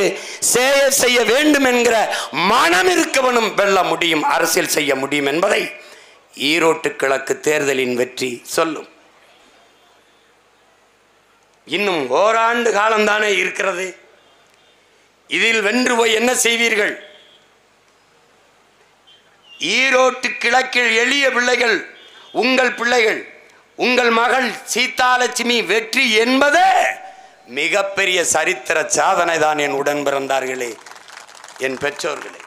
செய்ய வேண்டும் என்கிற மனம் இருக்கவனும் வெல்ல முடியும், அரசியல் செய்ய முடியும் என்பதை ஈரோட்டு கிழக்கு தேர்தலின் வெற்றி சொல்லும். இன்னும் ஓராண்டு காலம்தானே இருக்கிறது. இதில் வென்று போய் என்ன செய்வீர்கள்? ஈரோட்டு கிழக்கில் எளிய பிள்ளைகள், உங்கள் பிள்ளைகள், உங்கள் மகள் சீதாலட்சுமி வெற்றி என்பதே மிகப்பெரிய சரித்திர சாதனை தான். என் உடன் பிறந்தார்களே, என் பெற்றோர்களே,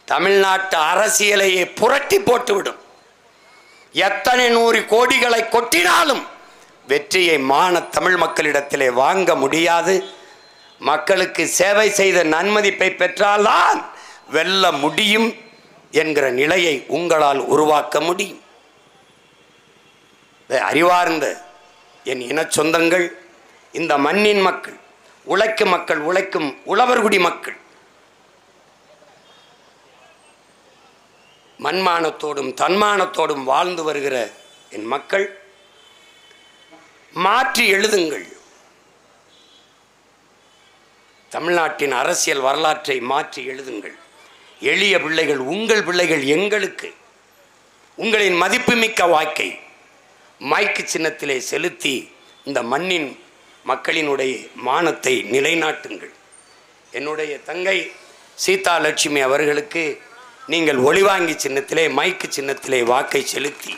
தமிழ்நாட்டு அரசியலையே புரட்டி போட்டுவிடும். எத்தனை 100 கோடிகளை கொட்டினாலும் வெற்றியை மான தமிழ் மக்களிடத்திலே வாங்க முடியாது. மக்களுக்கு சேவை செய்த நன்மதிப்பை பெற்றால்தான் வெல்ல முடியும் என்கிற நிலையை உங்களால் உருவாக்க முடியும். அறிவார்ந்த என் இன சொந்தங்கள், இந்த மண்ணின் மக்கள், உழைக்கும் மக்கள், உழைக்கும் உழவர்குடி மக்கள், மண்மானத்தோடும் தன்மானத்தோடும் வாழ்ந்து வருகிற என் மக்கள், மாற்றி எழுதுங்கள். தமிழ்நாட்டின் அரசியல் வரலாற்றை மாற்றி எழுதுங்கள். எளிய பிள்ளைகள், உங்கள் பிள்ளைகள் எங்களுக்கு உங்களின் மதிப்புமிக்க வாக்கை மைக்கு சின்னத்திலே செலுத்தி இந்த மண்ணின் மக்களினுடைய மானத்தை நிலைநாட்டுங்கள். என்னுடைய தங்கை சீதாலட்சுமி அவர்களுக்கு நீங்கள் ஒளிவாங்கி சின்னத்திலே, மைக்கு சின்னத்திலே வாக்கை செலுத்தி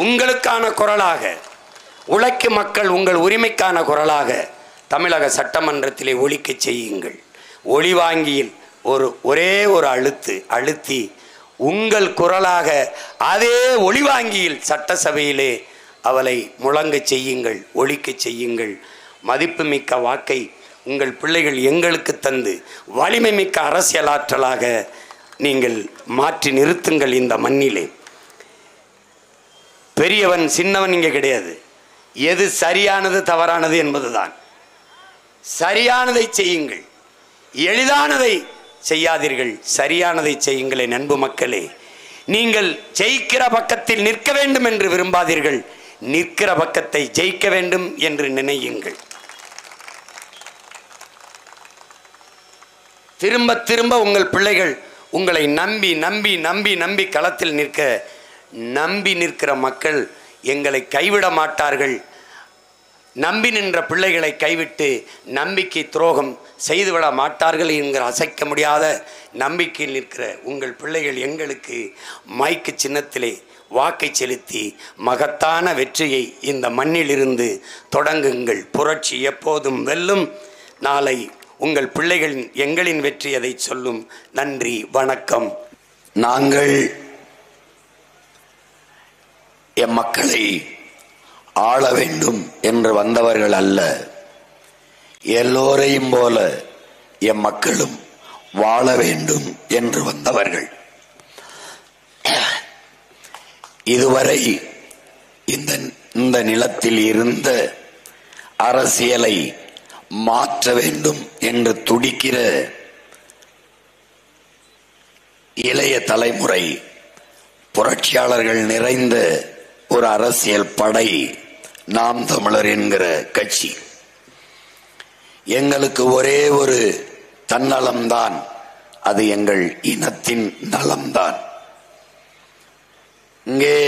உங்களுக்கான குரலாக, உழைக்கும் மக்கள் உங்கள் உரிமைக்கான குரலாக தமிழக சட்டமன்றத்திலே ஒலிக்க செய்யுங்கள். ஒளிவாங்கியில் ஒரே ஒரு அழுத்தி உங்கள் குரலாக அதே ஒளிவாங்கியில் சட்டசபையிலே அவளை முழங்க செய்யுங்கள், ஒலிக்க செய்யுங்கள். மதிப்புமிக்க வாக்கை உங்கள் பிள்ளைகள் எங்களுக்கு தந்து வலிமை மிக்க அரசியல் ஆற்றலாக நீங்கள் மாற்றி நிறுத்துங்கள். இந்த மண்ணிலே பெரியவன் சின்னவன் இங்கே கிடையாது. எது சரியானது தவறானது என்பதுதான். சரியானதை செய்யுங்கள், எளிதானதை செய்யாதீர்கள், சரியானதை செய்யுங்களே. நண்பு மக்களே, நீங்கள் ஜெயிக்கிற பக்கத்தில் நிற்க வேண்டும் என்று விரும்பாதீர்கள், நிற்கிற பக்கத்தை ஜெயிக்க வேண்டும் என்று நினையுங்கள். திரும்ப திரும்ப உங்கள் பிள்ளைகள் உங்களை நம்பி நம்பி நம்பி நம்பி களத்தில் நம்பி நிற்கிற மக்கள் எங்களை கைவிட மாட்டார்கள். நம்பி நின்ற பிள்ளைகளை கைவிட்டு நம்பிக்கை துரோகம் செய்துவிட மாட்டார்கள் என்கிற அசைக்க முடியாத நம்பிக்கையில் நிற்கிற உங்கள் பிள்ளைகள் எங்களுக்கு மைக்கு சின்னத்திலே வாக்கை செலுத்தி மகத்தான வெற்றியை இந்த மண்ணிலிருந்து தொடங்குங்கள். புரட்சி எப்போதும் வெல்லும். நாளை உங்கள் பிள்ளைகள் எங்களின் வெற்றி அதை சொல்லும். நன்றி, வணக்கம். நாங்கள் எம் மக்களை ஆள வேண்டும் என்று வந்தவர்கள் அல்ல. எல்லோரையும் போல எம் மக்களும் வாழ வேண்டும் என்று வந்தவர்கள். இதுவரை இந்த நிலத்தில் இருந்த அரசியலை மாற்ற வேண்டும் என்று துடிக்கிற இளைய தலைமுறை, புரட்சியாளர்கள் நிறைந்த ஒரு அரசியல் படை நாம் தமிழர் என்கிற கட்சி. எங்களுக்கு ஒரே ஒரு தன்னலம்தான், அது எங்கள் இனத்தின் நலம்தான். இங்கே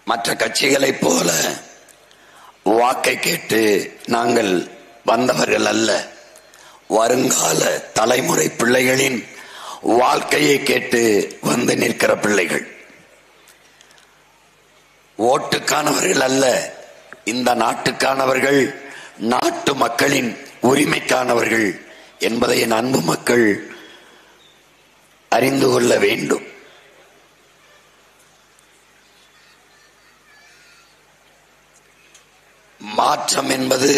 மற்ற கட்சிகளைப் போல வாக்கை கேட்டு நாங்கள் வந்தவர்கள் அல்ல. வருங்கால தலைமுறை பிள்ளைகளின் வாழ்க்கையை கேட்டு வந்து நிற்கிற பிள்ளைகள். ஓட்டுக்கானவர்கள் அல்ல, இந்த நாட்டுக்கானவர்கள், நாட்டு மக்களின் உரிமைக்கானவர்கள் என்பதை என் அன்பு மக்கள் அறிந்து கொள்ள வேண்டும். மாற்றம் என்பது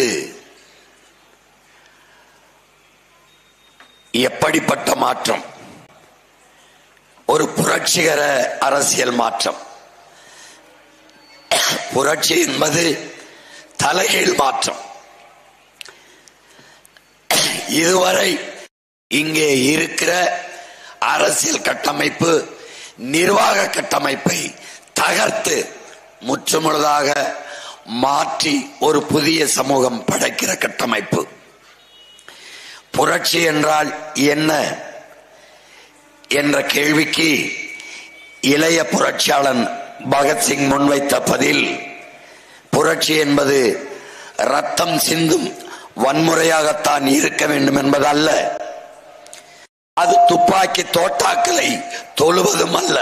எப்படிப்பட்ட மாற்றம்? ஒரு புரட்சிகர அரசியல் மாற்றம். புரட்சி என்பது தலைகீழ் மாற்றம். இதுவரை இங்கே இருக்கிற அரசியல் கட்டமைப்பு, நிர்வாக கட்டமைப்பை தகர்த்து முற்றுமுழுதாக மாற்றி ஒரு புதிய சமூகம் படைக்கிற கட்டமைப்பு. புரட்சி என்றால் என்ன என்ற கேள்விக்கு இளைய புரட்சியாளன் பகத்சிங் முன்வைத்த பதில், புரட்சி என்பது ரத்தம் சிந்தும் வன்முறையாகத்தான் இருக்க வேண்டும் என்பதல்ல, அது துப்பாக்கி தோட்டாக்களை தொழுவதும் அல்ல.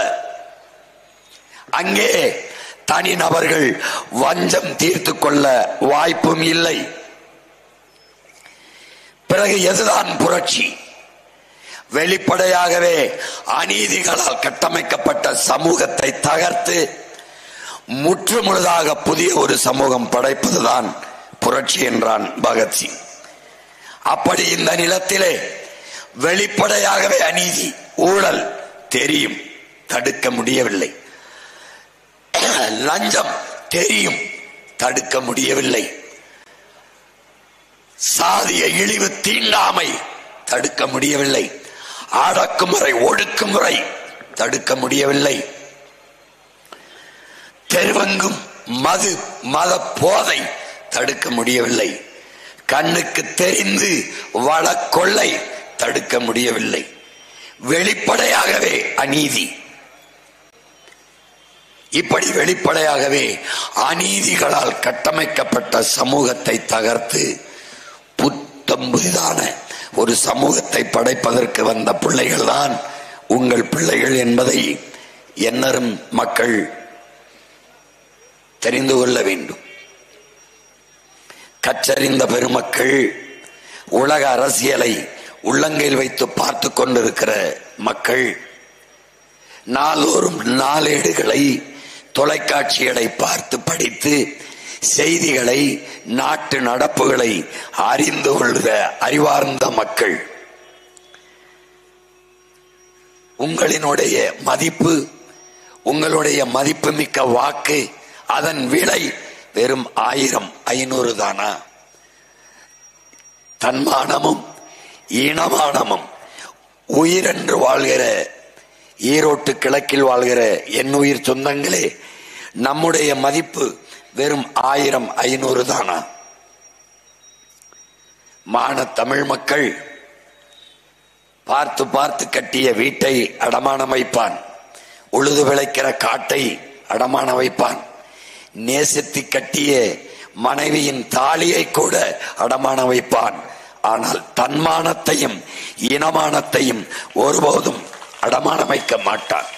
அங்கே தனிநபர்கள் வஞ்சம் தீர்த்து கொள்ள வாய்ப்பும் இல்லை. பிறகு எதுதான் புரட்சி? வெளிப்படையாகவே அநீதிகளால் கட்டமைக்கப்பட்ட சமூகத்தை தகர்த்து முற்றுமுழுதாக புதிய ஒரு சமூகம் படைப்பதுதான் புரட்சி என்றான் பகத்சிங். அப்படி இந்த நிலத்திலே வெளிப்படையாகவே அநீதி, ஊழல் தெரியும், தடுக்க முடியவில்லை. லஞ்சம் தெரியும், தடுக்க முடியவில்லை. சாதிய இழிவு, தீண்டாமை தடுக்க முடியவில்லை. அடக்குமுறை, ஒடுக்குமுறை தடுக்க முடியவில்லை. தெருவெங்கும் மது, மத போதை தடுக்க முடியவில்லை. கண்ணுக்கு தெரிந்து வளக்கொள்ளை தடுக்க முடியவில்லை. வெளிப்படையாகவே அநீதி. இப்படி வெளிப்படையாகவே அநீதிகளால் கட்டமைக்கப்பட்ட சமூகத்தை தகர்த்து புத்தம் புதிதான ஒரு சமூகத்தை படைப்பதற்கு வந்த பிள்ளைகள் தான் உங்கள் பிள்ளைகள் என்பதை எண்ணரும் மக்கள் தெரிந்து கொள்ள வேண்டும். கற்றறிந்த பெருமக்கள், உலக அரசியலை உள்ளங்கையில் வைத்து பார்த்து கொண்டிருக்கிற மக்கள், நாளோறும் நாளேடுகளை, தொலைக்காட்சிகளை பார்த்து படித்து செய்திகளை, நாட்டு நடப்புகளை அறிந்து கொள்கிற அறிவார்ந்த மக்கள், உங்களினுடைய மதிப்பு, உங்களுடைய மதிப்புமிக்க வாக்கு, அதன் விலை வெறும் 1000, 500 தானா? தன்மானமும் ஈனமானமும் உயிரென்று வாழ்கிற ஈரோட்டு கிழக்கில் வாழ்கிற என் உயிர் சொந்தங்களே, நம்முடைய மதிப்பு வெறும் 1000, 500 தானா? மான தமிழ் மக்கள் பார்த்து பார்த்து கட்டிய வீட்டை அடமானம் வைப்பான், உழுது விளைக்கிற காட்டை அடமான வைப்பான், நேசித்து கட்டிய மனைவியின் தாலியை கூட அடமான வைப்பான். ஆனால் தன்மானத்தையும் இனமானத்தையும் ஒருபோதும் அடமான வைக்க மாட்டான்.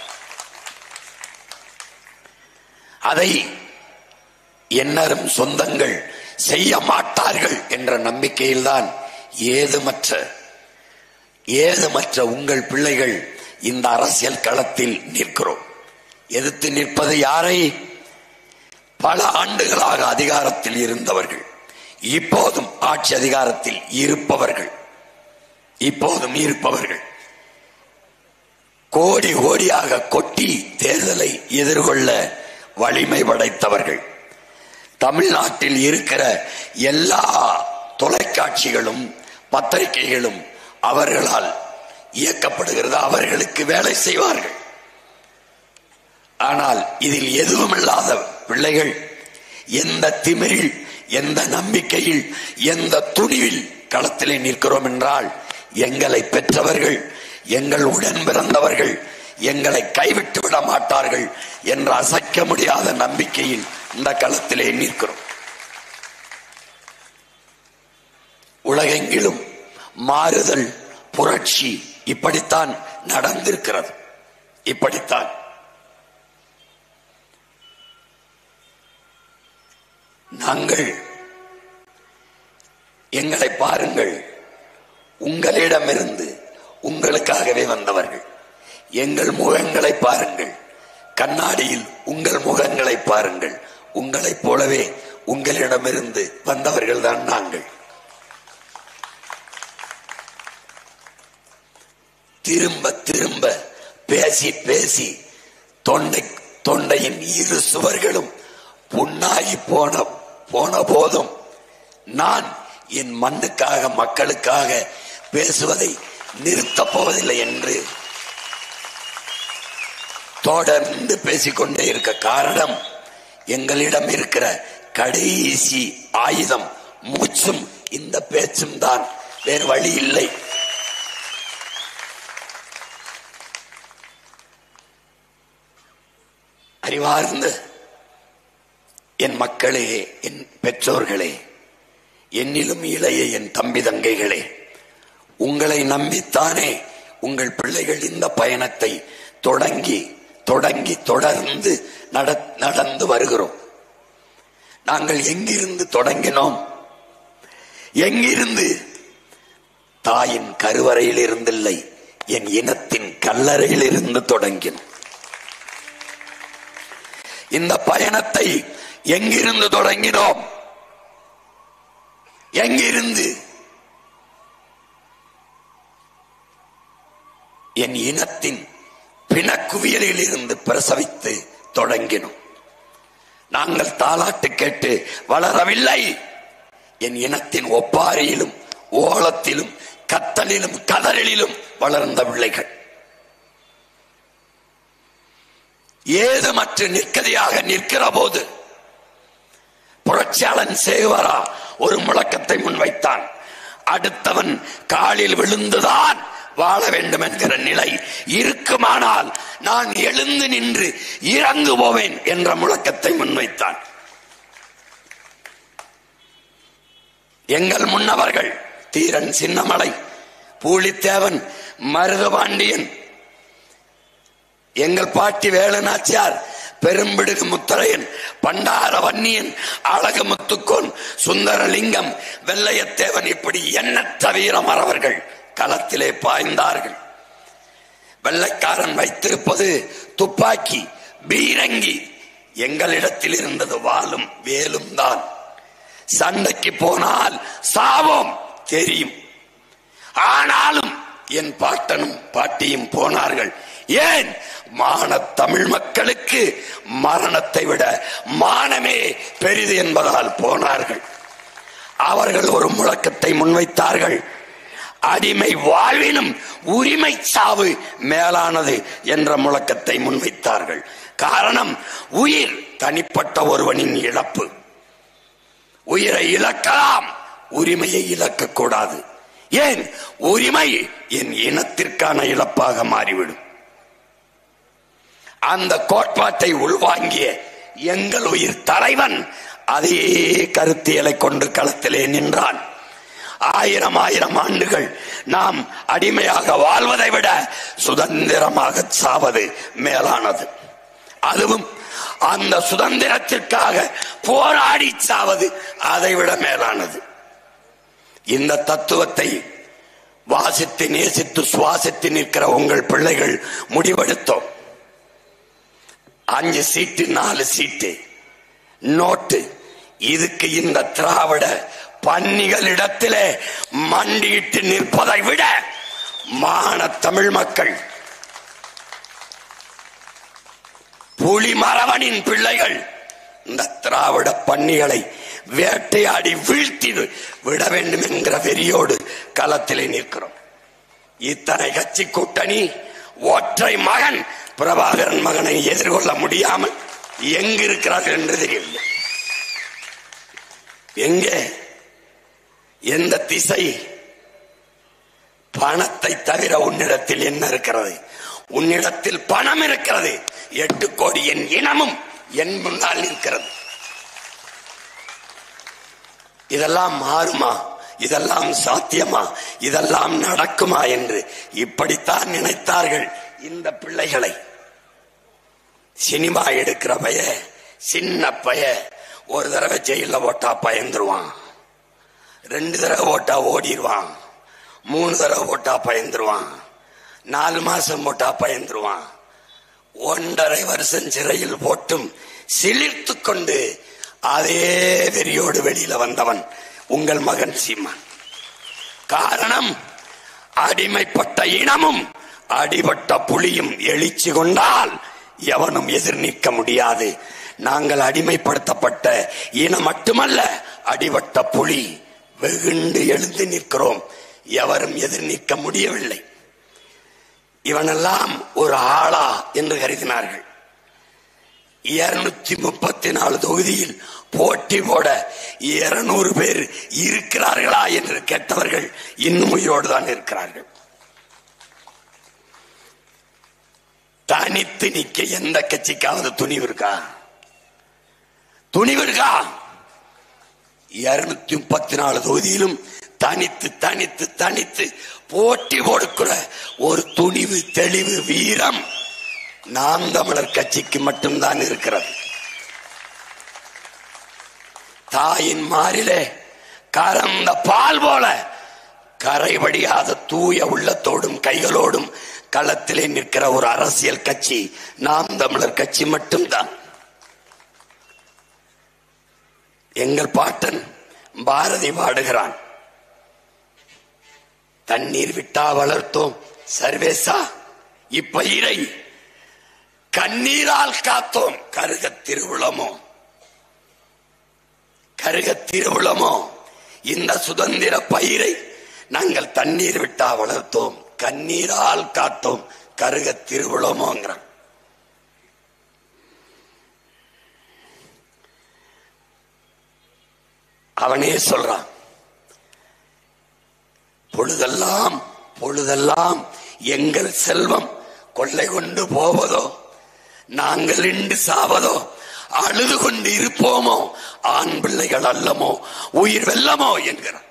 அதை எண்ணரும் சொந்தங்கள் செய்ய மாட்டார்கள் என்ற நம்பிக்கையில்தான் ஏதுமற்ற உங்கள் பிள்ளைகள் இந்த அரசியல் களத்தில் நிற்கிறோம். எதிர்த்து நிற்பது யாரை? பல ஆண்டுகளாக அதிகாரத்தில் இருந்தவர்கள், இப்போதும் ஆட்சி அதிகாரத்தில் இருப்பவர்கள், கோடி கோடியாக கொட்டி தேர்தலை எதிர்கொள்ள வலிமை படைத்தவர்கள். தமிழ்நாட்டில் இருக்கிற எல்லா தொலைக்காட்சிகளும் பத்திரிகைகளும் அவர்களால் இயக்கப்படுகிறது, அவர்களுக்கு வேலை செய்வார்கள். ஆனால் இதில் எதுவும் இல்லாத பிள்ளைகள் எந்த திமிரில், எந்த நம்பிக்கையில், எந்த துணிவில் களத்திலே நிற்கிறோம் என்றால், எங்களை பெற்றவர்கள், எங்கள் உடன் பிறந்தவர்கள் எங்களை கைவிட்டு விட மாட்டார்கள் என்ற அசைக்க முடியாத நம்பிக்கையில் இந்த களத்திலே நிற்கிறோம். உலகெங்கிலும் மாறுதல், புரட்சி இப்படித்தான் நடந்திருக்கிறது. இப்படித்தான் நாங்கள், எங்களை பாருங்கள், உங்களிடமிருந்து உங்களுக்காகவே வந்தவர்கள். எங்கள் முகங்களை பாருங்கள், கண்ணாடியில் உங்கள் முகங்களை பாருங்கள். உங்களைப் போலவே உங்களிடமிருந்து வந்தவர்கள் தான் நாங்கள். திரும்ப திரும்ப பேசி பேசி தொண்டையின் இரு சுவர்களும் புண்ணாகி போன போதும் நான் என் மண்ணுக்காக மக்களுக்காக பேசுவதை நிறுத்தப் போவதில்லை என்று தொடர்ந்து பேசிக்கொண்டே இருக்க காரணம், எங்களிடம் இருக்கிற கடைசி ஆயுதம் மூச்சும் இந்த பேச்சும் தான், வேறு வழி இல்லை. அறிவார்ந்த என் மக்களே, என் பெற்றோர்களே, என்னிலும் இளைய என் தம்பி தங்கைகளே, உங்களை நம்பித்தானே உங்கள் பிள்ளைகள் இந்த பயணத்தை தொடங்கி தொடர்ந்து நடந்து வருகிறோம். நாங்கள் எங்கிருந்து தொடங்கினோம்? எங்கிருந்து? தாயின் கருவறையில் இருந்தில்லை, என் இனத்தின் கல்லறையில் இருந்து தொடங்கினோம். இந்த பயணத்தை எங்கிருந்து தொடங்கினோம்? எங்கிருந்து? என் இனத்தின் பிணக்குவியலில் இருந்து பிரசவித்து தொடங்கினோம். நாங்கள் தாலாட்டு கேட்டு வளரவில்லை. என் இனத்தின் ஒப்பாரியிலும் ஓலத்திலும் கத்தலிலும் கதறலிலும் வளர்ந்த பிள்ளைகள். ஏதுமற்று நிற்கதியாக நிற்கிற போது புரட்சியாளன் சேவரா ஒரு முழக்கத்தை முன்வைத்தான். அடுத்தவன் காலில் விழுந்துதான் வாழ வேண்டும் என்கிற நிலை இருக்குமானால் நான் எழுந்து நின்று இறங்கு போவேன் என்ற முழக்கத்தை முன்வைத்தான். எங்கள் முன்னவர்கள் தீரன் சின்னமலை, பூலித்தேவன், மருதபாண்டியன், எங்கள் பாட்டி வேலநாச்சியார், பெரும்பிடுகு முத்தரையன், பண்டார வன்னியன், அழகு முத்துக்கோன், சுந்தரலிங்கம், வெள்ளையத்தேவன், இப்படி எண்ணற்ற வீரமறவர்கள் களத்திலே பாய்ந்தார்கள். வெள்ளைக்காரன் வைத்திருப்பது துப்பாக்கி, பீரங்கி. எங்களிடத்தில் இருந்தது வாளும் வேலும் தான். சண்டைக்கு போனால் சாவோம் தெரியும். ஆனாலும் என் பாட்டனும் பாட்டியும் போனார்கள். ஏன்? மான தமிழ் மக்களுக்கு மரணத்தை விட மானமே பெரிது என்பதால் போனார்கள். அவர்கள் ஒரு முழக்கத்தை முன்வைத்தார்கள். அடிமை வாழ்வினும் உரிமை சாவு மேலானது என்ற முழக்கத்தை முன்வைத்தார்கள். காரணம், உயிர் தனிப்பட்ட ஒருவனின் இழப்பு. உயிரை இழக்கலாம், உரிமையை இழக்கக்கூடாது. ஏன்? உரிமை என் இனத்திற்கான இழப்பாக மாறிவிடும். அந்த கோட்பாட்டை உள்வாங்கிய எங்கள் உயிர் தலைவன் அதே கருத்தியலை கொண்டு களத்திலே நின்றான். 1000 ஆண்டுகள் நாம் அடிமையாக வாழ்வதை விட சுதந்திரமாக சாவது மேலானது. அதுவும் அந்த சுதந்திரத்திற்காக போராடி சாவது அதைவிட மேலானது. இந்த தத்துவத்தை வாசித்து நேசித்து சுவாசித்து நிற்கிற உங்கள் பிள்ளைகள் முடிவெடுத்தோம். 5 சீட்டு 4 சீட்டு நோட்டு. இதுக்கு இந்த திராவிட பன்னிகளிடத்திலே மண்டியிட்டு நிற்பதை விட மான தமிழ் மக்கள், புலிமறவனின் பிள்ளைகள் இந்த திராவிட பன்னிகளை வேட்டையாடி வீழ்த்தி விட வேண்டும் என்கிற வெறியோடு களத்திலே நிற்கிறோம். இத்தனை கட்சி கூட்டணி ஒற்றை மகன் பிரபாகரன் மகனை எதிர்கொள்ள முடியாமல் எங்கிருக்கிறார்கள் என்று தெரியவில்லை. எங்கே? எந்த திசை? பணத்தை தவிர உன்னிடத்தில் என்ன இருக்கிறது? உன்னிடத்தில் பணம் இருக்கிறது. 8 கோடி என் இனமும் என் முன்னால் இருக்கிறது. இதெல்லாம் மாறுமா? இதெல்லாம் சாத்தியமா? இதெல்லாம் நடக்குமா என்று இப்படித்தான் நினைத்தார்கள் இந்த பிள்ளைகளை. சினிமா எடுக்கிற பைய, சின்ன பைய, ஒரு தடவை ஜெயில ஓட்டா பயந்துருவான், 2 தடவை ஓட்டா ஓடிடுவான், 3 தடவை ஓட்டா பயந்துருவான், 4 மாசம் ஓட்டா பயந்துருவான். 1.5 வருஷம் சிறையில் போட்டும் சிலிர்த்து கொண்டு அதே வெறியோடு வெளியில வந்தவன் உங்கள் மகன் சீமான். காரணம், அடிமைப்பட்ட இனமும் அடிபட்ட புலியும் எழுச்சி கொண்டால் எவனும் எதிர் நிற்க முடியாது. நாங்கள் அடிமைப்படுத்தப்பட்ட இனம் மட்டுமல்ல, அடிபட்ட புலி வெகுண்டு எழுந்து நிற்கிறோம். எவரும் எதிர் நிற்க முடியவில்லை. இவனெல்லாம் ஒரு ஆளா என்று கருதினார்கள். 234 தொகுதியில் போட்டி போட 200 பேர் இருக்கிறார்களா என்று கேட்டவர்கள் இன்னும் உயிரோடு தான் இருக்கிறார்கள். தனித்து நிற்க எந்த கட்சிக்காவது துணிவு இருக்கா? துணிவு இருக்கா? 234 தொகுதியிலும் தனித்து தனித்து தனித்து போட்டி போடுக்கிற ஒரு துணிவு, தெளிவு, வீரம் நாம் தமிழர் கட்சிக்கு மட்டும்தான் இருக்கிறது. தாயின் மாறிலே கறந்த பால் போல கரைபடியாத தூய உள்ளத்தோடும் கைகளோடும் களத்திலே நிற்கிற ஒரு அரசியல் கட்சி நாம் தமிழர் கட்சி மட்டும்தான். எங்கள் பாட்டன் பாரதி பாடுகிறான், தண்ணீர் விட்டா வளர்த்தோம் சர்வேசா, இப்பயிரை கண்ணீரால் காத்தோம், கருக திருவுளமோ கருக திருவுளமோ. இந்த சுதந்திர பயிரை நாங்கள் தண்ணீர் விட்டா வளர்த்தோம், கண்ணீரால் காத்தோம், கருக திருவுளமோங்கிறான். அவனே சொல்றான், பொழுதெல்லாம் பொழுதெல்லாம் எங்கள் செல்வம் கொள்ளை கொண்டு போவதோ, நாங்கள் இன்று சாவதோ, அழுது கொண்டு இருப்போமோ, ஆண் பிள்ளைகள் அல்லமோ, உயிர் வெல்லமோ என்கிறார்.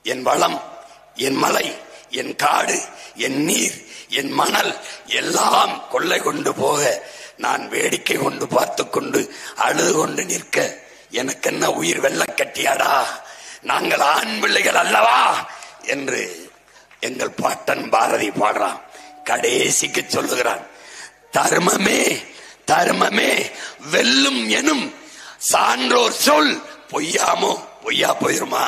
என் வளம், என் மலை, என் காடு, என் நீர், என் மணல் எல்லாம் கொள்ளை கொண்டு போக நான் வேடிக்கை கொண்டு பார்த்து கொண்டு அழுது கொண்டு நிற்க எனக்கு என்ன உயிர் வெல்ல கட்டியாடா, நாங்கள் ஆண் பிள்ளைகள் அல்லவா என்று எங்கள் பாட்டன் பாரதி பாடுறான். கடைசிக்கு சொல்லுகிறான், தர்மமே தர்மமே வெல்லும் எனும் சான்றோர் சொல் பொய்யாமோ, பொய்யா போயிருமா?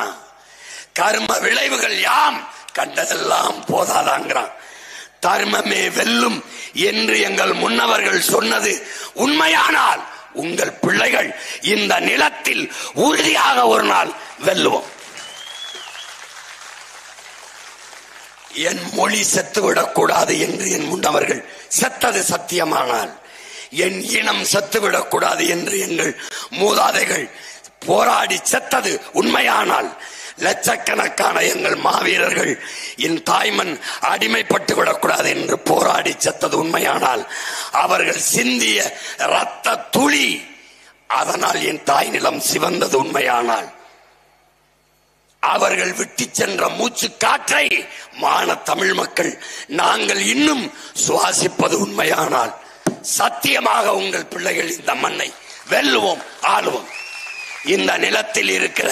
கர்ம விளைவுகள் யாம் கண்டதெல்லாம் போதாதாங்கிறான். தர்மமே வெல்லும் என்று எங்கள் முன்னவர்கள் சொன்னது உண்மையானால் உங்கள் பிள்ளைகள் இந்த நிலத்தில் உறுதியாக ஒரு நாள் வெல்லுவோம். என் மொழி செத்துவிடக் கூடாது என்று என் முன்னவர்கள் செத்தது சத்தியமானால், என் இனம் செத்துவிடக் கூடாது என்று எங்கள் மூதாதைகள் போராடி செத்தது உண்மையானால், லட்சக்கணக்கான எங்கள் மாவீரர்கள் என் தாய்மண் அடிமைப்பட்டு விடக்கூடாது என்று போராடி செத்தது உண்மையானால், அவர்கள் சிந்திய இரத்த துளி அதனால் என் தாய் நிலம் சிவந்தது உண்மையானால், அவர்கள் விட்டு சென்ற மூச்சு காற்றை மான தமிழ் மக்கள் நாங்கள் இன்னும் சுவாசிப்பது உண்மையானால், சத்தியமாக உங்கள் பிள்ளைகள் இந்த மண்ணை வெல்லுவோம், ஆளுவோம். இந்த நிலத்தில் இருக்கிற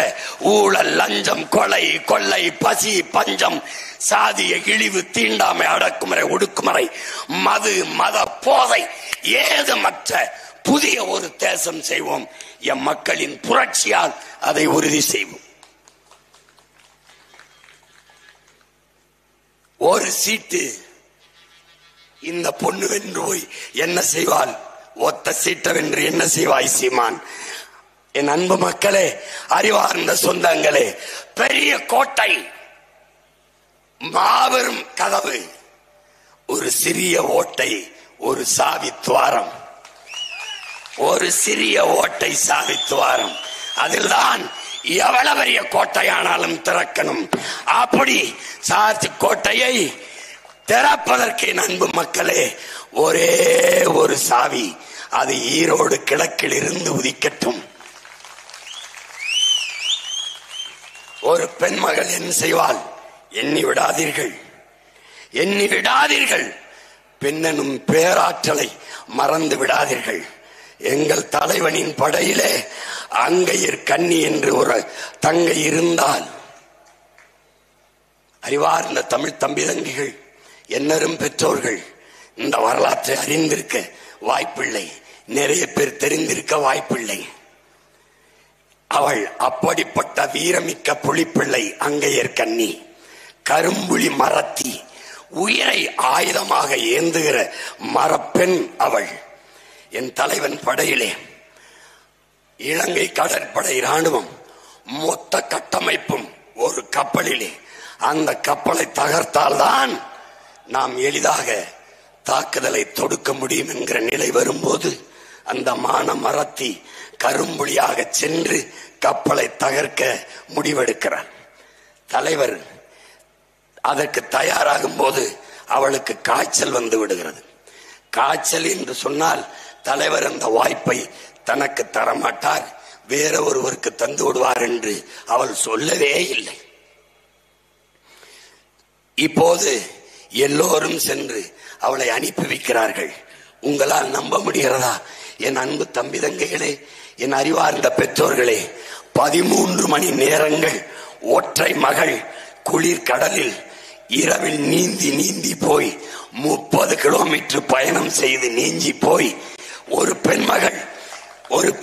ஊழல், லஞ்சம், கொலை, கொள்ளை, பசி, பஞ்சம், சாதிய இழிவு, தீண்டாமை, அடக்குமுறை, ஒடுக்குமுறை, மது, மத போதை ஏதுமற்ற புதிய ஒரு தேசம் செய்வோம். எம் மக்களின் புரட்சியால் அதை உறுதி செய்வோம். ஒரு சீட்டு இந்த பொண்ணு வென்று போய் என்ன செய்வாள்? ஒத்த சீட்டை வென்று என்ன செய்வாய் சீமான்? என் அன்பு மக்களே, அறிவார்ந்த சொந்தங்களே, பெரிய கோட்டை, மாபெரும் கதவு, ஒரு சிறிய ஓட்டை, ஒரு சாவி துவாரம், ஒரு சிறிய ஓட்டை சாவி துவாரம், அதில்தான் எவ்வளவு பெரிய கோட்டையானாலும் திறக்கணும். அப்படி சார்ஜ் கோட்டையை திறப்பதற்கு அன்பு மக்களே ஒரே ஒரு சாவி, அது ஈரோடு கிழக்கில் இருந்து உதிக்கட்டும். ஒரு பெண் மகள் என்ன செய்வாள்? எண்ணி விடாதீர்கள், எண்ணி விடாதீர்கள், பெண்ணெனும் பேராற்றலை மறந்து விடாதீர்கள். எங்கள் தலைவனின் படையிலே அங்கையர் கன்னி என்று ஒரு தங்கை இருந்தால், அறிவார்ந்த தமிழ் தம்பி தங்கிகள், என்னரும் பெற்றோர்கள் இந்த வரலாற்றை அறிந்திருக்க வாய்ப்பில்லை, நிறைய பேர் தெரிந்திருக்க வாய்ப்பில்லை. அவள் அப்படிப்பட்ட வீரமிக்க புலிப்பிள்ளை, அங்கையர் கன்னி, கரும்புலி மரத்தி, உயிரை ஆயுதமாக ஏந்துகிற மரப்பெண் அவள். என் தலைவன் படையிலே இலங்கை கடற்படை ராணுவம் மொத்த கட்டமைப்பும் ஒரு கப்பலிலே. அந்த கப்பலை தகர்த்தால்தான் நாம் எளிதாக தாக்குதலை தொடுக்க முடியும் என்கிற நிலை வரும்போது அந்த மான மரத்தி கரும்புலியாக சென்று கப்பலை தகர்க்க முடிவெடுக்கிறார். தலைவர் அதற்கு தயாராகும் போது அவளுக்கு காய்ச்சல் வந்து விடுகிறது. காய்ச்சல் என்று சொன்னால் தலைவர் அந்த வாய்ப்பை தனக்கு தரமாட்டார், வேற ஒருவருக்கு தந்து விடுவார் என்று அவள் சொல்லவே இல்லை. இப்போது எல்லோரும் சென்று அவளை அனுப்பி வைக்கிறார்கள். உங்களால் நம்ப முடிகிறதா? என் அன்பு தம்பி தங்கைகளே, என் அறிவார்ந்த பெற்றோர்களே, 13 மணி நேரங்கள் ஒற்றை மகள் குளிர் கடலில் இரவில் நீந்தி நீந்தி போய் 30 கிலோமீட்டர் பயணம் செய்து நீஞ்சி போய் ஒரு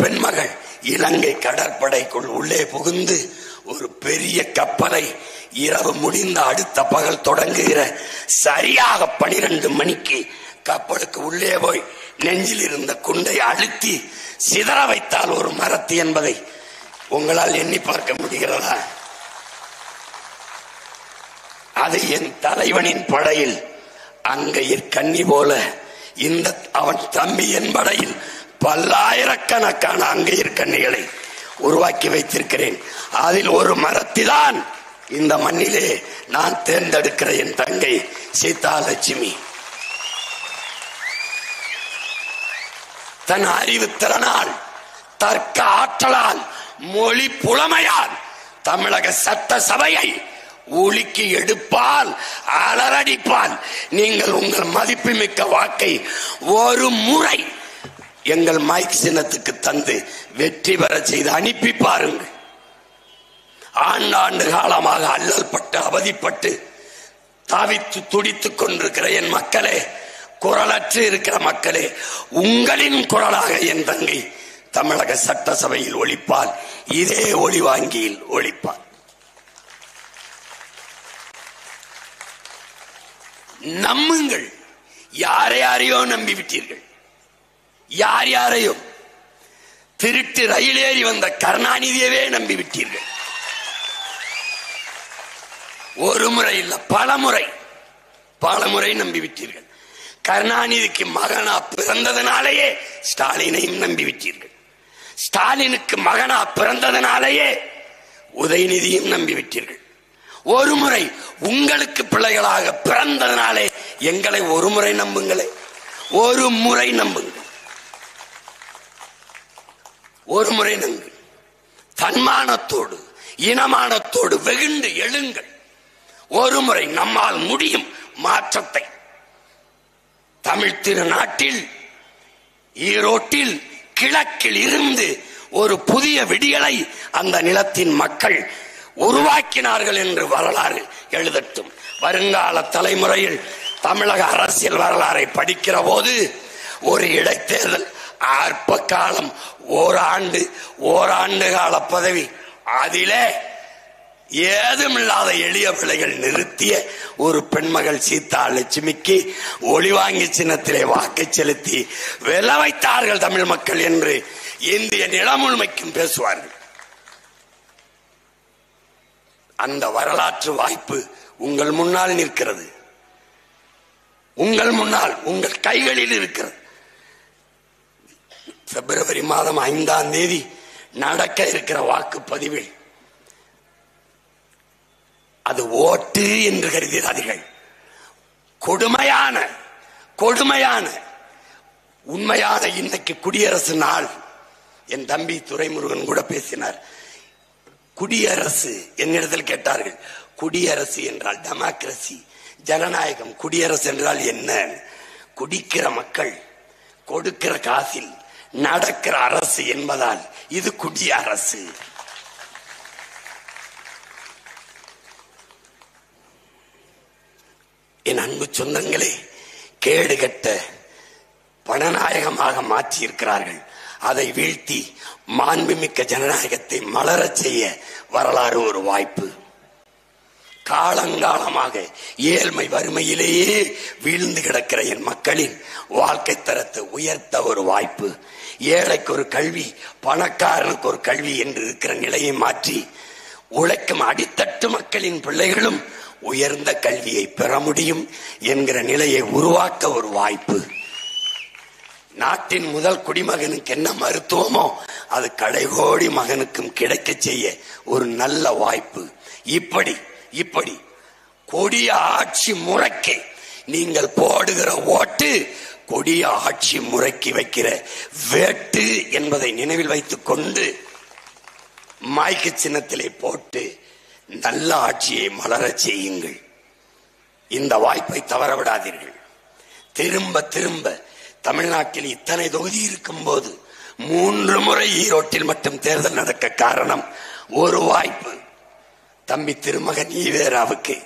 பெண்மகள் இலங்கை கடற்படைக்குள் உள்ளே புகுந்து ஒரு பெரிய கப்பலை இரவு முடிந்த அடுத்த பகல் தொடங்குகிற சரியாக 12 மணிக்கு கப்பலுக்கு உள்ளே போய் நெஞ்சில் இருந்த குண்டை அழுத்தி சிதற வைத்தால் ஒரு மரத்தி என்பதை உங்களால் எண்ணி பார்க்க முடிகிறதா? அது என் தலைவனின் படையில் அங்கையிற் கன்னி போல இந்த அவன் தம்பி என் படையில் பல்லாயிரக்கணக்கான அங்கையிற் கன்னிகளை உருவாக்கி வைத்திருக்கிறேன். அதில் ஒரு மரத்திதான் இந்த மண்ணிலே நான் தேர்ந்தெடுக்கிற என் தங்கை சீதாலட்சுமி. தன் அறிவு திறனால், தர்க்க ஆற்றலால், மொழி புலமையால் தமிழக சட்ட சபையை ஒலிக்கு எடுப்பால், அலறடிப்பால். நீங்கள் உங்கள் மதிப்புமிக்க வாக்கை ஒரு முறை எங்கள் மைக் சின்னத்துக்கு தந்து வெற்றி பெற செய்து அனுப்பி பாருங்கள். ஆண்டாண்டு காலமாக அல்லல் பட்டு அவதிப்பட்டு தாவித்து துடித்துக் கொண்டிருக்கிற என் மக்களே, குரலற்று இருக்கிற மக்களே, உங்களின் குரலாக என் தங்கை தமிழக சட்டசபையில் ஒலிப்பால், இதே ஒளி வாங்கியில் ஒலிப்பால். நம்புங்கள். யாரையோ நம்பிவிட்டீர்கள். யாரையோ திருட்டு ரயிலேறி வந்த கருணாநிதியவே நம்பிவிட்டீர்கள். ஒரு முறை இல்ல, பல முறை நம்பிவிட்டீர்கள். கருணாநிதிக்கு மகனா பிறந்ததனாலேயே ஸ்டாலினையும் நம்பிவிட்டீர்கள். ஸ்டாலினுக்கு மகனா பிறந்ததனாலேயே உதயநிதியும் நம்பிவிட்டீர்கள். ஒரு முறை உங்களுக்கு பிள்ளைகளாக பிறந்ததனாலே எங்களை ஒரு முறை நம்புங்களே, ஒரு முறை நம்புங்கள், ஒரு முறை நம்புங்கள். தன்மானத்தோடு இனமானத்தோடு வெகுண்டு எழுங்கள். ஒரு முறை நம்மால் முடியும் மாற்றத்தை. தமிழ் திருநாட்டில் ஈரோட்டில் கிழக்கில் இருந்து ஒரு புதிய விடியலை அந்த நிலத்தின் மக்கள் உருவாக்கினார்கள் என்று வரலாறு எழுதட்டும். வருங்கால தலைமுறையில் தமிழக அரசியல் வரலாறை படிக்கிற போது ஒரு இடைத்தேர்தல், அற்ப காலம், ஓராண்டு கால பதவி, அதிலே ஏதுமில்லாத எளிய பிள்ளைகள் நிறுத்திய ஒரு பெண்மகள் சீதாலட்சுமிக்கு ஒளிவாங்கி சின்னத்திலே வாக்கு செலுத்தி வெல்ல வைத்தார்கள் தமிழ் மக்கள் என்று இந்திய நிலமுழுமைக்கும் பேசுவார்கள். அந்த வரலாற்று வாய்ப்பு உங்கள் முன்னால் நிற்கிறது, உங்கள் முன்னால், உங்கள் கைகளில் இருக்கிறது. பிப்ரவரி மாதம் 5ஆம் தேதி நடக்க இருக்கிற வாக்குப்பதிவில் அது ஓட்டு என்று கருதினார்கள். கொடுமையான உண்மையான இன்னைக்கு குடியரசு நாள். என் தம்பி துரைமுருகன் கூட பேசினார். குடியரசு என்னிடத்தில் கேட்டார்கள், குடியரசு என்றால் டெமோக்ரசி, ஜனநாயகம், குடியரசு என்றால் என்ன? குடிக்கிற மக்கள் கொடுக்கிற காசில் நடக்கிற அரசு என்பதால் இது குடியரசு. என் அன்பு சொந்தங்களே, கேடுகட்ட பணநாயகமாக மாற்றி இருக்கிறார்கள். அதை வீழ்த்தி மாண்புமிக்க ஜனநாயகத்தை மலரச் செய்ய வரலாறு ஒரு வாய்ப்பு. காலங்காலமாக ஏழ்மை வறுமையிலேயே வீழ்ந்து கிடக்கிற என் மக்களின் வாழ்க்கை தரத்தை உயர்த்த ஒரு வாய்ப்பு. ஏழைக்கு ஒரு கல்வி, பணக்காரனுக்கு ஒரு கல்வி என்று இருக்கிற நிலையை மாற்றி உழைக்கும் அடித்தட்டு மக்களின் பிள்ளைகளும் உயர்ந்த கல்வியை பெற முடியும் என்கிற நிலையை உருவாக்க ஒரு வாய்ப்பு. நாட்டின் முதல் குடிமகனுக்கு என்ன மருத்துவமோ அது கடைகோடி மகனுக்கும் கிடைக்க செய்ய ஒரு நல்ல வாய்ப்பு. இப்படி கொடிய ஆட்சி முறைக்கு நீங்கள் போடுகிற ஓட்டு கொடிய ஆட்சி முறைக்கு வைக்கிற வேட்டு என்பதை நினைவில் வைத்துக் கொண்டு மாய்க்கு சின்னத்திலே போட்டு நல்ல ஆட்சியை மலர செய்யுங்கள். இந்த வாய்ப்பை தவறவிடாதீர்கள். திரும்ப திரும்ப தமிழ்நாட்டில் இத்தனை தொகுதி இருக்கும் போது 3 முறை ஈரோட்டில் மட்டும் தேர்தல் நடக்க காரணம் ஒரு வாய்ப்பு தம்பி திருமகன் ஈவேராவுக்கு,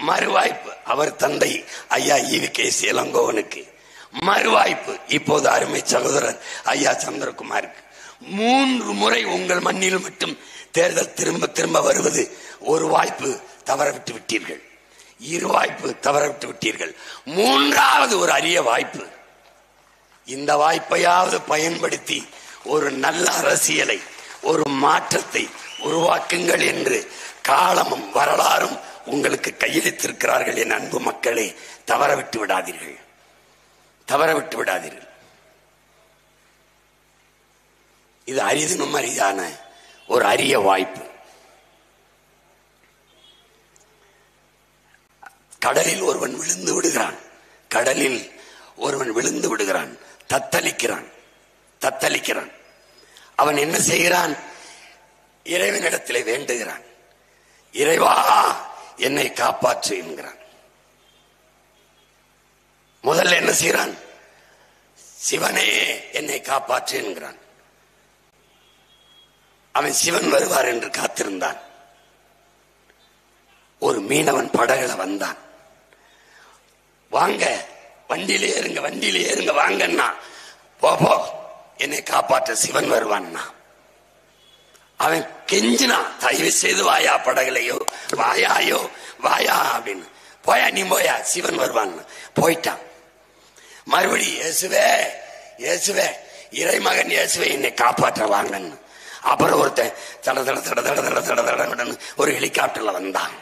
மறுவாய்ப்பு அவர் தந்தை ஐயா ஈவிகே இளங்கோவனுக்கு, மறுவாய்ப்பு இப்போது அருமை சகோதரர் ஐயா சந்திரகுமாருக்கு. 3 முறை உங்கள் மண்ணில் மட்டும் தேர்தல் திரும்ப திரும்ப வருவது ஒரு வாய்ப்பு தவறவிட்டு விட்டீர்கள். 2 வாய்ப்பு தவறவிட்டு விட்டீர்கள். 3வது ஒரு அரிய வாய்ப்பு. இந்த வாய்ப்பையாவது பயன்படுத்தி ஒரு நல்ல அரசியலை, ஒரு மாற்றத்தை உருவாக்குங்கள் என்று காலமும் வரலாறும் உங்களுக்கு கையெழுத்திருக்கிறார்கள். என் அன்பு மக்களே, தவறவிட்டு விடாதீர்கள், தவறவிட்டு விடாதீர்கள். இது அரிதினும் அரிதான ஒரு அரிய வாய்ப்பு. கடலில் ஒருவன் விழுந்து விடுகிறான், கடலில் ஒருவன் விழுந்து விடுகிறான், தத்தளிக்கிறான். அவன் என்ன செய்கிறான்? இறைவனிடத்திலே வேண்டுகிறான், இறைவா என்னை காப்பாற்று என்கிறான். முதல்ல என்ன செய்கிறான்? சிவனே என்னை காப்பாற்று என்கிறான். அவன் சிவன் வருவார் என்று காத்திருந்தான். ஒரு மீனவன் படகுல வந்தான். வாங்க, வண்டியில ஏறுங்க வாங்கன்னா, போ என்னை காப்பாற்ற சிவன் வருவான்னா. அவன் கெஞ்சினா, தயவு செய்து வாயா படகுலையோ, வாயா அப்படின்னு. போயா நீ போயா, சிவன் வருவான். போயிட்டான். மறுபடி இயேசுவே இறைமகன் இயேசுவே என்னை காப்பாற்ற வாங்கன்னு. அப்புறம் ஒருத்தன் தட தட தட தட தட தட தட ஒரு ஹெலிகாப்டர்ல வந்தான்.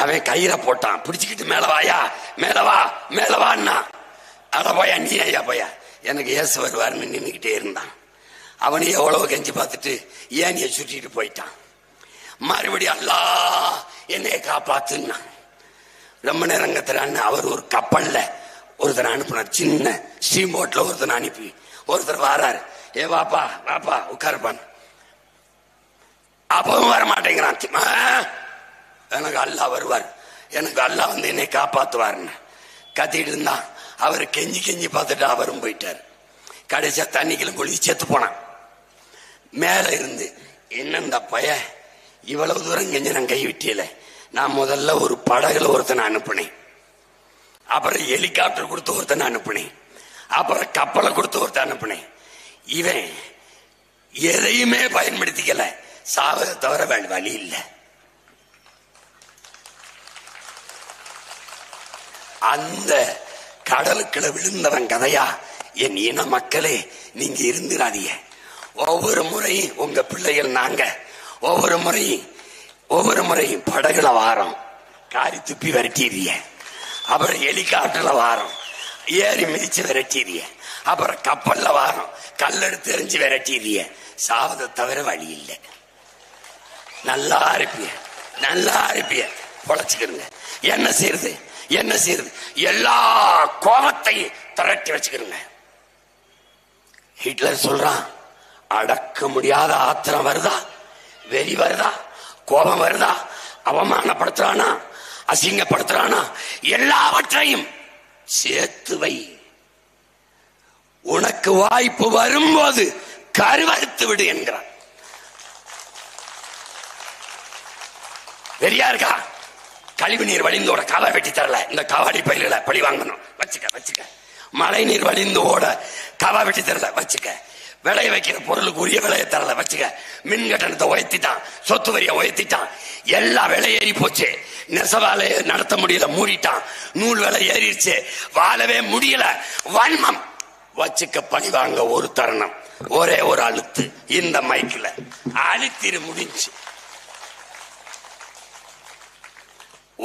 அவன் கயிறை போட்டான், பிடிச்சுக்கிட்டு மேல வான்னா. அட போயா நீ ஐயா போயா, எனக்கு இயேசு வருவாருன்னு நின்றுகிட்டே இருந்தான். அவனே எவ்வளவு கெஞ்சி பார்த்துட்டு ஏனிய சுட்டிட்டு போயிட்டான். மறுபடியும் அல்லாஹ் என்னை காப்பாத்துன்னா. ரொம்ப நேரங்கத்துல அவர் ஒரு கப்பல்ல ஒருத்தர் அனுப்பினார், சின்ன ஸ்டீம் போட்ல ஒருத்தர் அனுப்பி ஒருத்தர் வாராரு. ஏ வாப்பா உட்காருப்பான். அப்பவும் வர மாட்டேங்கிறான். எனக்கு அல்லாஹ் வருவார், எனக்கு அல்லாஹ் வந்து என்னை காப்பாத்துவாருன்னு கத்திட்டு இருந்தான். அவரு கெஞ்சி பார்த்துட்டு அவரும் போயிட்டாரு. கடைசியா தண்ணிக்குள்ள கொழுதி செத்து போனான். மேல இருந்து என்ன இந்த பைய இவ்வளவு தூரம் கெஞ்சி நான் கைவிட்டியல, நான் முதல்ல ஒரு படகுல ஒருத்தனை அனுப்புனேன், அப்புறம் ஹெலிகாப்டர் கொடுத்து ஒருத்தனை அனுப்புனேன், அப்புறம் கப்பலை கொடுத்து ஒருத்தன் அனுப்புனேன். இவன் எதையுமே பயன்படுத்திக்கல, சாவதை தவிர வழி இல்லை. அந்த கடலுக்குள்ள விழுந்தவன் கதையா என் இன மக்களே நீங்க இருந்துடாதீங்க. ஒவ்வொரு முறையும் உங்க பிள்ளைகள் நாங்க ஒவ்வொரு முறையும் படகுல வாரம் காரி துப்பி விரட்டிடுறிய, அப்புறம் ஹெலிகாப்டர்ல வாரம் ஏறி மிதிச்சு விரட்டிடுறிய, அப்புறம் கப்பல்ல வாரம் கல்லெடுத்து எறிஞ்சு விரட்டிடுறிய. சாவதை தவிர வழி இல்லை. நல்லா இருப்பிய பொழைச்சுக்கிறங்க. என்ன செய்யறது எல்லா கோபத்தையும் திரட்டி வச்சுக்கிறங்க. ஹிட்லர் சொல்றான், அடக்க முடியாத ஆத்திரம் வருதா, வெறி வருதா, கோபம் வருதா, அவமானப்படுத்துறானா, அசிங்கப்படுத்துறானா, எல்லாவற்றையும் சேர்த்து வை. உனக்கு வாய்ப்பு வரும்போது கருவறுத்து விடு என்கிறான். வெறியா இருக்கா? கழிவு நீர் வழிந்தோட கவா வெட்டி தரல, இந்த கவாடி பயில பழி வாங்கணும், வச்சுக்க. மழை நீர் வழிந்து ஓட கவா வெட்டி தரல, வச்சுக்க. விளைய வைக்கிற பொருளுக்கு உரிய விலையை தரல வச்சுக்க. மின் கட்டணத்தை உயர்த்திட்டான், சொத்து வரியை உயர்த்திட்டான், எல்லா விலை ஏறி போச்சு. நெசவாலை நடத்த முடியல, மூடிட்டான். நூல் விலை ஏறிடுச்சு, வாழவே முடியல. வன்மம் வச்சுக்க. பழி வாங்க ஒரு தருணம், ஒரே ஒரு அழுத்து இந்த மைக்கில் அழுத்திரு, முடிஞ்சு.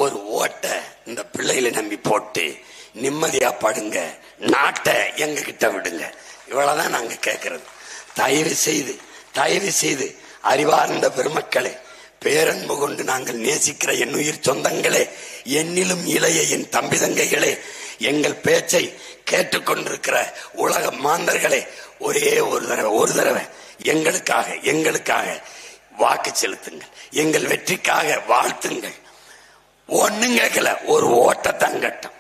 ஒரு ஓட்டை இந்த பிள்ளைகளை நம்பி போட்டு நிம்மதியா படுங்க, நாட்டை எங்க கிட்ட விடுங்க. இவ்வளவுதான் நாங்க கேட்கறது. தயவு செய்து அறிவார்ந்த பெருமக்களே, பேரன்பு கொண்டு நாங்கள் நேசிக்கிற என் உயிர் சொந்தங்களே, என்னிலும் இளைய என் தம்பி தங்கைகளே, எங்கள் பேச்சை கேட்டுக்கொண்டிருக்கிற உலக மாந்தர்களே, ஒரே ஒரு தடவை எங்களுக்காக வாக்கு செலுத்துங்கள். எங்கள் வெற்றிக்காக வாழ்த்துங்கள். ஒண்ணும் கேட்கல, ஒரு ஓட்டை தங்கட்டும்.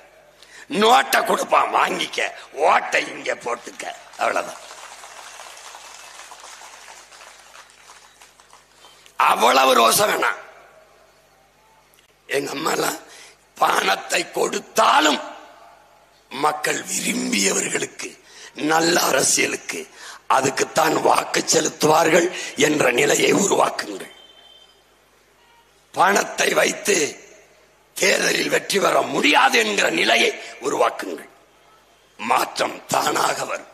நோட்டை கொடுப்பான், வாங்கிக்க. ஓட்டை இங்க போட்டுக்க, அவ்வளவுதான். அவ்வளவு ரோசம் வேணாம். எங்க அம்மா எல்லாம் பணத்தை கொடுத்தாலும் மக்கள் விரும்பியவர்களுக்கு, நல்ல அரசியலுக்கு, அதுக்குத்தான் வாக்கு செலுத்துவார்கள் என்ற நிலையை உருவாக்குங்கள். பணத்தை வைத்து தேர்தலில் வெற்றி பெற முடியாது என்கிற நிலையை உருவாக்குங்கள். மாற்றம் தானாக வரும்.